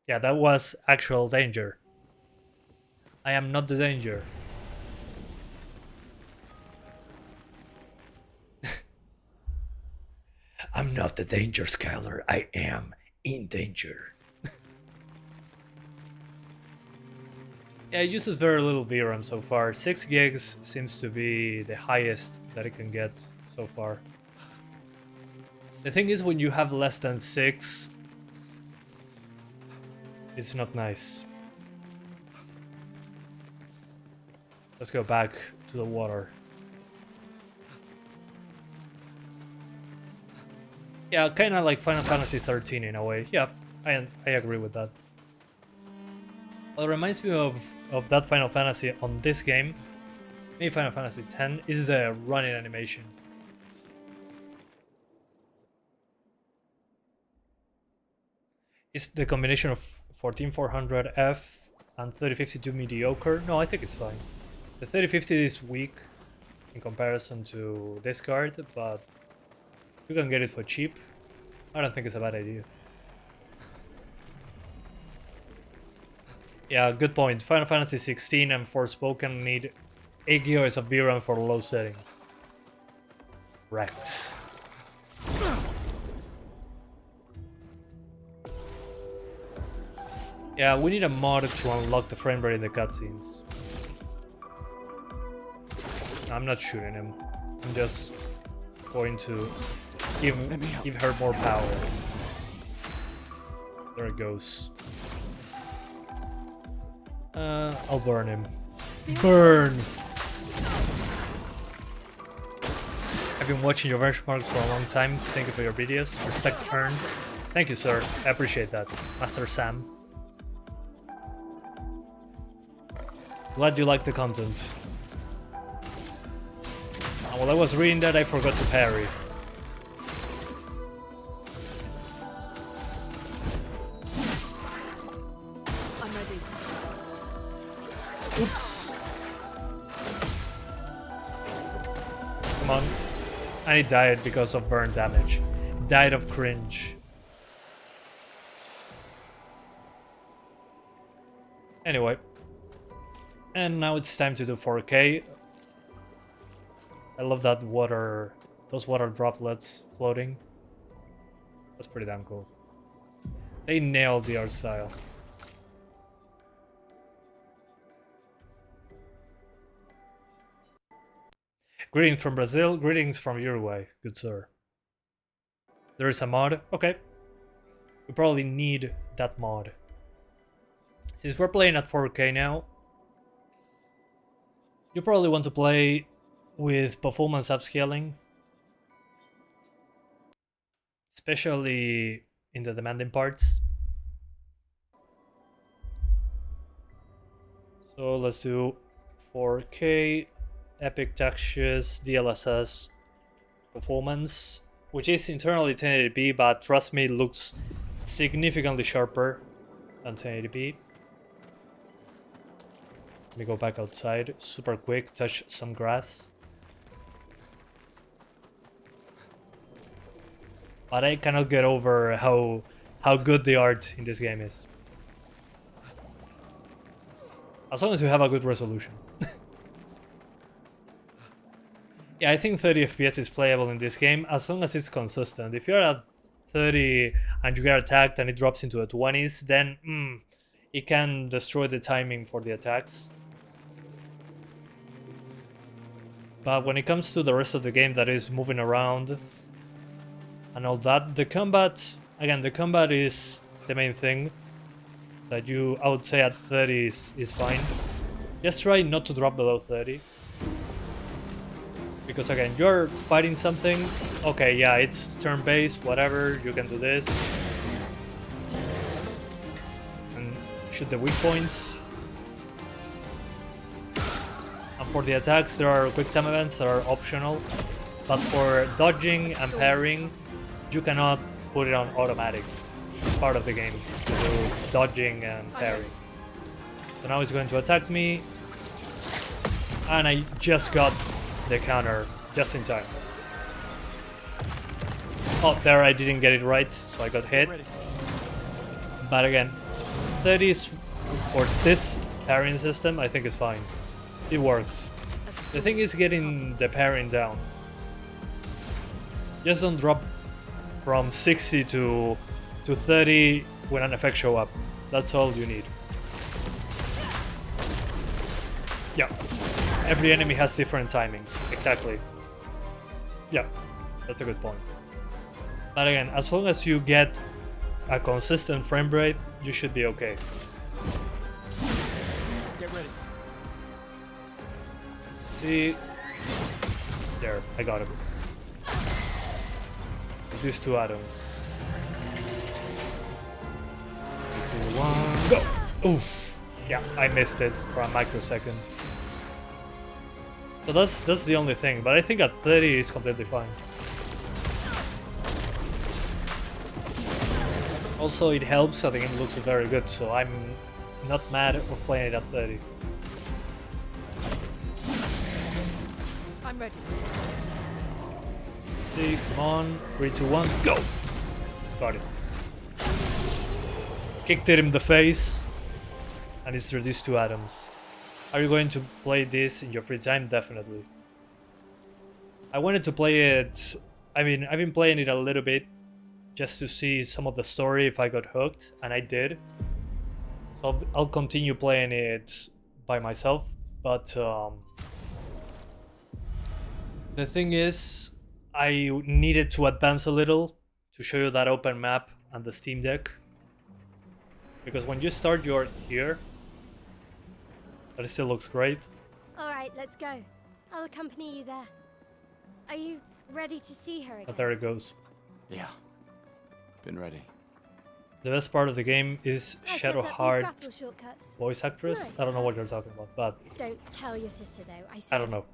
Yeah, that was actual danger. I am not the danger. I'm not the danger, Skylar. I am in danger. Yeah, it uses very little VRAM so far. 6 gigs seems to be the highest that it can get so far. The thing is, when you have less than 6, it's not nice. Let's go back to the water. Yeah, kind of like Final Fantasy 13 in a way. Yeah, I agree with that. Well, it reminds me of that Final Fantasy on this game. Maybe Final Fantasy 10 is the running animation. Is the combination of 14400F and 3052 mediocre? No, I think it's fine. The 3050 is weak in comparison to this card, but you can get it for cheap. I don't think it's a bad idea. Yeah, good point. Final Fantasy 16 and Forspoken need 8 GB of VRAM for low settings. Wrecked. Yeah, we need a mod to unlock the frame rate in the cutscenes. I'm not shooting him. I'm just going to give her more power. There it goes. I'll burn him. Burn! I've been watching your benchmarks for a long time. Thank you for your videos. Respect earned. Thank you, sir. I appreciate that. Master Sam. Glad you like the content. And while I was reading that, I forgot to parry. I'm ready. Oops. Come on. And he died because of burn damage. Died of cringe. Anyway. And now it's time to do 4K. I love that water, those water droplets floating. That's pretty damn cool. They nailed the art style. Greetings from Brazil, greetings from Uruguay, good sir. There is a mod, okay. We probably need that mod. Since we're playing at 4K now, you probably want to play with performance upscaling. Especially in the demanding parts. So let's do 4K, epic textures, DLSS, performance, which is internally 1080p, but trust me, it looks significantly sharper than 1080p. Let me go back outside, super quick, touch some grass. But I cannot get over how good the art in this game is. As long as you have a good resolution. Yeah, I think 30 FPS is playable in this game as long as it's consistent. If you're at 30 and you get attacked and it drops into the 20s, then it can destroy the timing for the attacks. But when it comes to the rest of the game that is moving around and all that, the combat, again, the combat is the main thing that I would say at 30 is fine. Just try not to drop below 30. Because again, you're fighting something, okay, yeah, it's turn-based, whatever, you can do this. And shoot the weak points. And for the attacks, there are quick time events that are optional. But for dodging and parrying, you cannot put it on automatic. It's part of the game to do dodging and parrying. So now it's going to attack me. And I just got the counter just in time. Oh, there I didn't get it right, so I got hit. But again, 30s for this parrying system I think is fine. It works. The thing is getting the parrying down. Just don't drop from 60 to 30 when an effect show up. That's all you need. Yeah. Every enemy has different timings. Exactly. Yeah. That's a good point. But again, as long as you get a consistent frame rate, you should be okay. Get ready. See? There, I got him. These two atoms. 3, 2, 1, go! Oof! Yeah, I missed it for a microsecond. So that's the only thing, but I think at 30 it's completely fine. Also, it helps that the game looks very good, so I'm not mad of playing it at 30. I'm ready. See, come on, 3, 2, 1, go! Got it. Kicked it in the face, and it's reduced to atoms. Are you going to play this in your free time? Definitely. I wanted to play it, I mean, I've been playing it a little bit just to see some of the story if I got hooked, and I did. So I'll continue playing it by myself, but the thing is, I needed to advance a little to show you that open map and the Steam Deck. Because when you start, you're here. But it still looks great. Alright, let's go. I'll accompany you there. Are you ready to see her again? But there it goes. Yeah. Been ready. The best part of the game is I Shadow set up these Heart grapple shortcuts. voice actress. Nice. I don't know what you're talking about, but Don't tell your sister though. I don't know.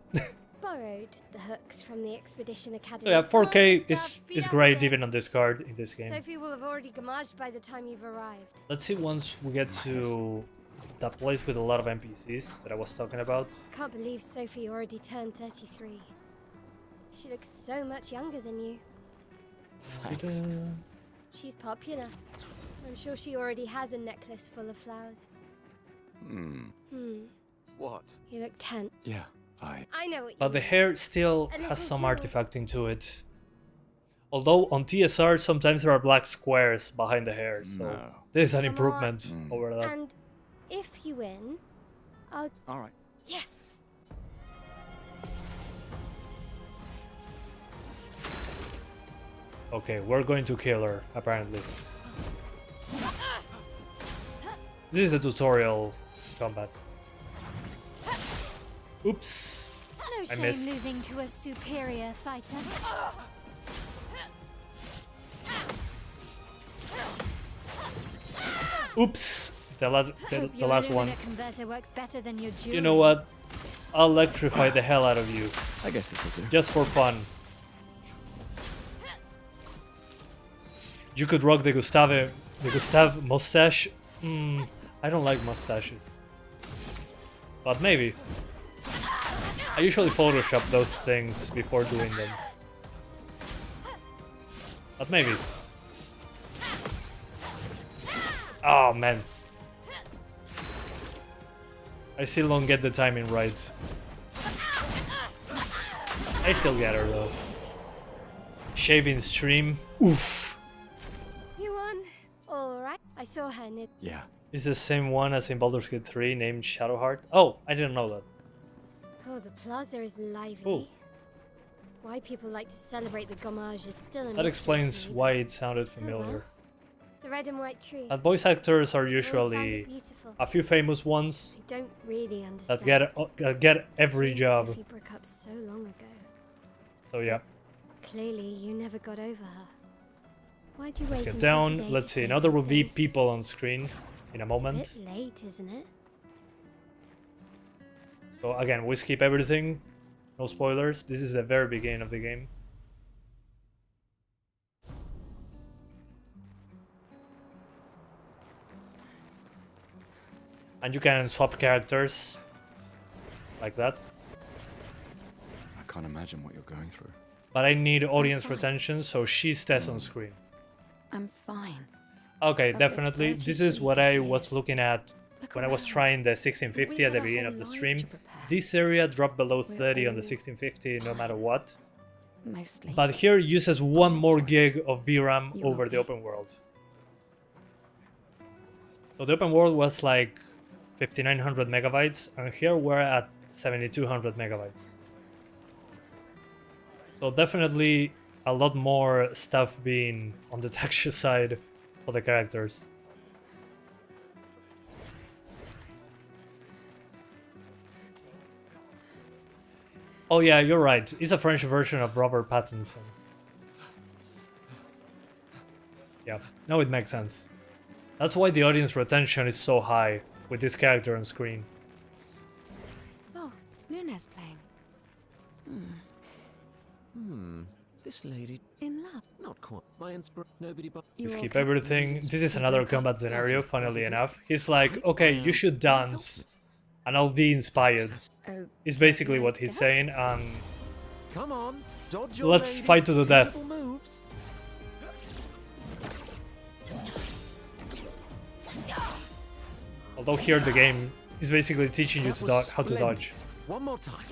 Borrowed the hooks from the Expedition Academy. So yeah, 4K Come on, stuff, is speed great up a even bit. on this card in this game. Sophie will have already gamaged by the time you've arrived. Let's see once we get to that place with a lot of NPCs that I was talking about. Can't believe Sophie already turned 33. She looks so much younger than you. Thanks. She's popular. I'm sure she already has a necklace full of flowers. What? You look tense. Yeah. I know what you But the mean. hair still A has little some jewel. artifacting to it. Although on TSR sometimes there are black squares behind the hair, so No. this is an Come on. improvement over that. And if you win, I'll... All right. Yes! Okay, we're going to kill her, apparently. This is a tutorial combat. Oops. No I shame missed. losing to a superior fighter. Oops. The last, Hope the your last one. Lumina converter works better than your jewelry. You know what? I'll electrify the hell out of you, I guess this'll do. just for fun. You could rock the Gustave mustache. I don't like mustaches, but maybe. I usually Photoshop those things before doing them, but maybe. Oh man, I still don't get the timing right. I still get her though. Shaving stream. Oof. You won. All right. I saw her knit. Yeah. It's the same one as in Baldur's Gate 3 named Shadowheart. Oh, I didn't know that. Oh, the plaza is lively. Ooh. Why people like to celebrate the gommage is still a That mystery explains to me. why it sounded Oh, well. familiar. The red and white tree. And voice actors are I always found it usually beautiful. a few famous ones I don't really understand. that get every Please, job. Sophie broke up so long ago. So yeah, Clearly, you never got over her. Why'd you wait let's get until down. today Let's to see. say Now there will be something? people on screen in a It's moment. a bit late, isn't it? So again, we skip everything. No spoilers. This is the very beginning of the game. And you can swap characters like that. I can't imagine what you're going through. But I need audience fine. retention, so she stays on screen. I'm fine. Okay, But with definitely. 30 This is what I years, was looking at Look when I was around. trying the 1650 at the had our beginning whole of the lives stream. to prepare. This area dropped below We're 30 on the all 1650 no matter what. Mostly. But here uses one more gig of VRAM You over will the be. open world. So the open world was like 5900 megabytes, and here we're at 7200 megabytes. So definitely a lot more stuff being on the texture side for the characters. Oh yeah, you're right. It's a French version of Robert Pattinson. Yeah, now it makes sense. That's why the audience retention is so high with this character on screen. Oh, Luna's playing. This lady, In love. not quite. My inspiration, nobody but We You skip all everything. This is another combat scenario, funnily enough. He's like, okay, you should dance, and I'll be inspired. Oh, Is basically what he's yes? saying, and Come on, dodge your let's lady's fight to the death. beautiful moves. Although here the game is basically teaching you That to was how to splendid. dodge. One more time.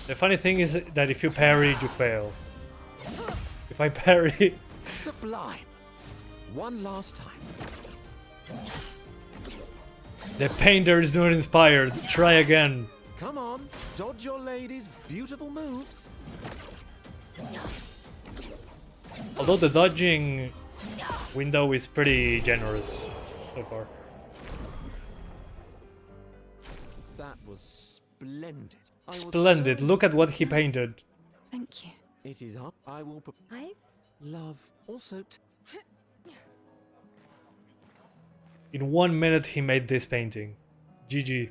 The funny thing is that if you parry, you fail. If I parry, Sublime. One last time. the painter is not inspired. Try again. Come on, dodge your lady's beautiful moves. Although the dodging window is pretty generous so far. That was splendid. I was Splendid. so- Look at what he painted. Thank you. It is up. I will I love. Also, In 1 minute he made this painting. GG.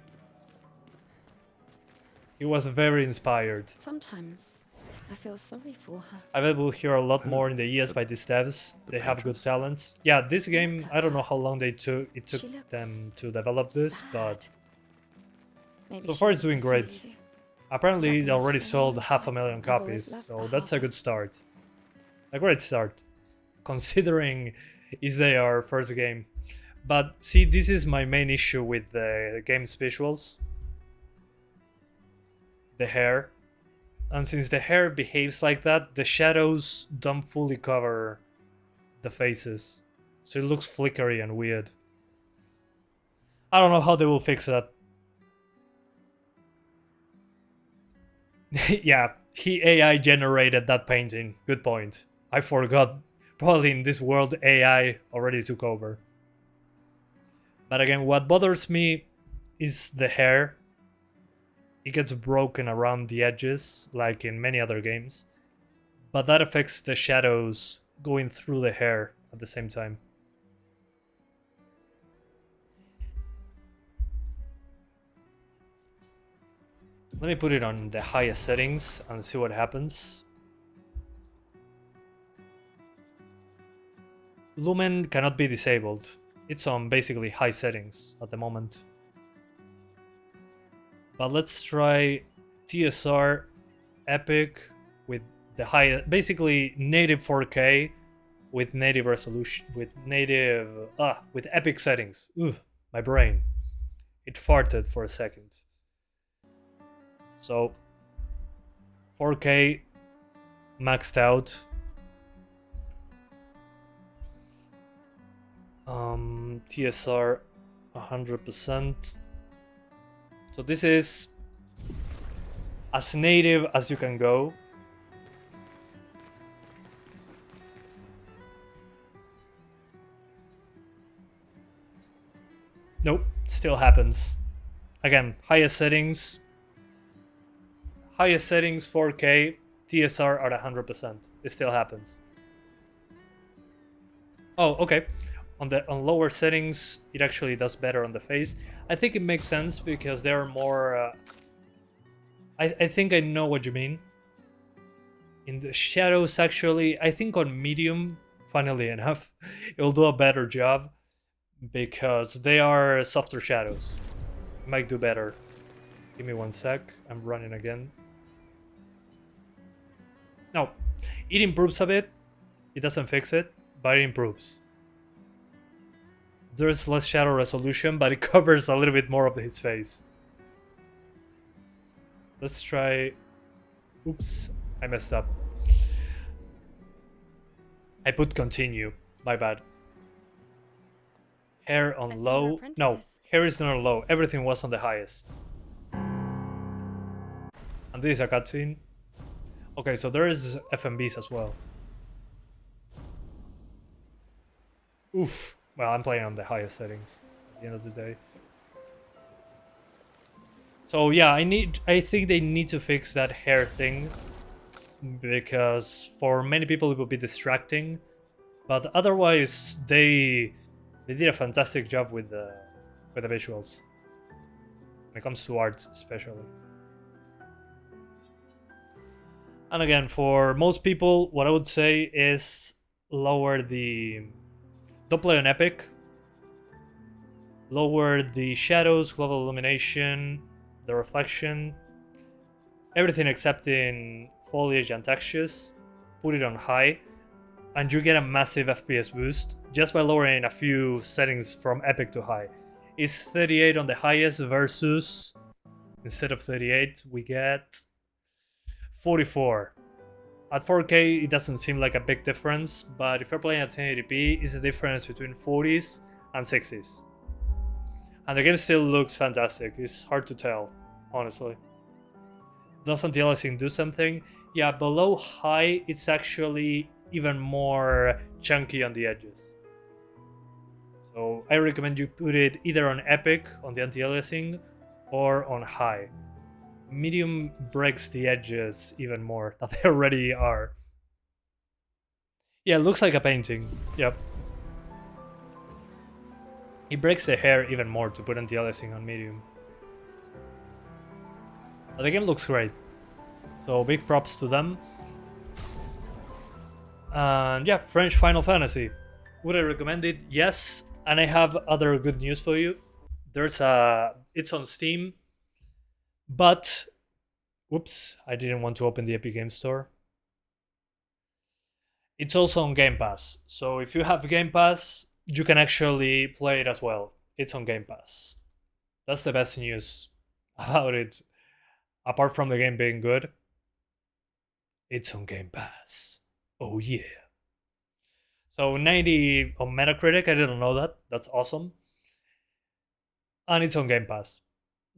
He was very inspired. sometimes I feel sorry for her. I bet we'll hear a lot more in the years by these devs. They have good talents. Yeah, this game, I don't know how long it took She looks them to develop this, but sad. Maybe so she far it's was doing great. missing you. apparently it Something already so sold sad. 500,000 I've always copies, loved so the that's a harbor. good start. A great start, considering it's their first game. But see, this is my main issue with the game's visuals. the hair. And since the hair behaves like that, the shadows don't fully cover the faces. So it looks flickery and weird. I don't know how they will fix that. Yeah, he AI generated that painting. Good point. I forgot. Probably in this world AI already took over. But again, what bothers me is the hair. It gets broken around the edges, like in many other games. But that affects the shadows going through the hair at the same time. Let me put it on the highest settings and see what happens. Lumen cannot be disabled. It's on basically high settings at the moment. But let's try TSR Epic with the highest, basically native 4K with native resolution, with epic settings. Ugh, my brain. It farted for a second. So 4K maxed out. TSR 100%. So this is as native as you can go. Nope, still happens. Again, highest settings 4K, TSR at 100%. It still happens. Oh, okay. On lower settings, it actually does better on the face. I think it makes sense because they're more... I think I know what you mean. In the shadows, actually, I think on medium, funnily enough, it will do a better job because they are softer shadows. It might do better. Give me 1 sec. I'm running again. No, it improves a bit. It doesn't fix it, but it improves. There's less shadow resolution, but it covers a little bit more of his face. Let's try... Oops, I messed up. I put continue. My bad. Hair on low. No, hair is not on low. Everything was on the highest. And this is a cutscene. Okay, so there is FMVs as well. Oof. Well, I'm playing on the highest settings at the end of the day. So yeah, I think they need to fix that hair thing because for many people it will be distracting, but otherwise they did a fantastic job with the visuals when it comes to art especially. And again, for most people, what I would say is lower the... Don't play on Epic. Lower the shadows, global illumination, the reflection, everything except in foliage and textures. Put it on high, and you get a massive FPS boost just by lowering a few settings from Epic to high. It's 38 on the highest versus, instead of 38, we get 44. At 4K, it doesn't seem like a big difference, but if you're playing at 1080p, it's a difference between 40s and 60s. And the game still looks fantastic. It's hard to tell, honestly. Doesn't DLSS do something? Yeah, below high, it's actually even more chunky on the edges. So I recommend you put it either on Epic, on the anti-aliasing, or on high. Medium breaks the edges even more than they already are. Yeah, it looks like a painting. Yep. It breaks the hair even more to put anti-aliasing on medium. But the game looks great. So big props to them. And yeah, French Final Fantasy. Would I recommend it? Yes. And I have other good news for you. It's on Steam. But, whoops, I didn't want to open the Epic Games Store. It's also on Game Pass. So if you have Game Pass, you can actually play it as well. It's on Game Pass. That's the best news about it. apart from the game being good, it's on Game Pass. Oh yeah. So 90 on Metacritic, I didn't know that. That's awesome. And it's on Game Pass.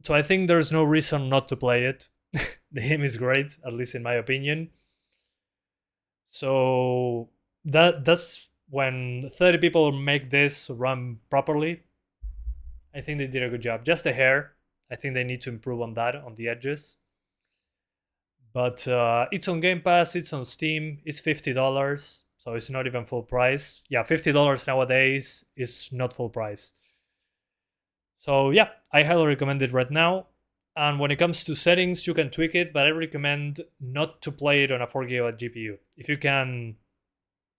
So I think there's no reason not to play it. The game is great, at least in my opinion. So that's when 30 people make this run properly. I think they did a good job. Just a hair. I think they need to improve on that, on the edges. But it's on Game Pass, it's on Steam, it's $50, so it's not even full price. Yeah, $50 nowadays is not full price. So yeah, I highly recommend it right now. And when it comes to settings, you can tweak it, but I recommend not to play it on a 4GB GPU. If you can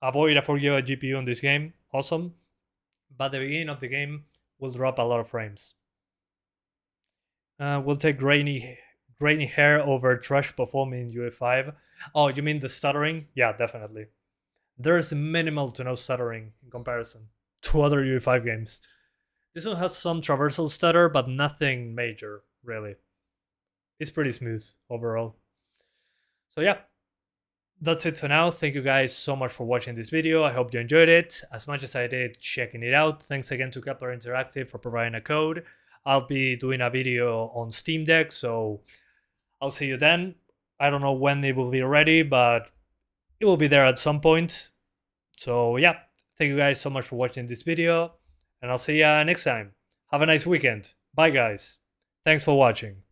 avoid a 4GB GPU on this game, awesome. But the beginning of the game will drop a lot of frames. We'll take grainy hair over trash performing in UE5. Oh, you mean the stuttering? Yeah, definitely. There's minimal to no stuttering in comparison to other UE5 games. This one has some traversal stutter, but nothing major, really. It's pretty smooth overall. So yeah, that's it for now. Thank you guys so much for watching this video. I hope you enjoyed it as much as I did checking it out. Thanks again to Kepler Interactive for providing a code. I'll be doing a video on Steam Deck, so I'll see you then. I don't know when it will be ready, but it will be there at some point. So yeah, thank you guys so much for watching this video, and I'll see you next time. Have a nice weekend. Bye guys. Thanks for watching.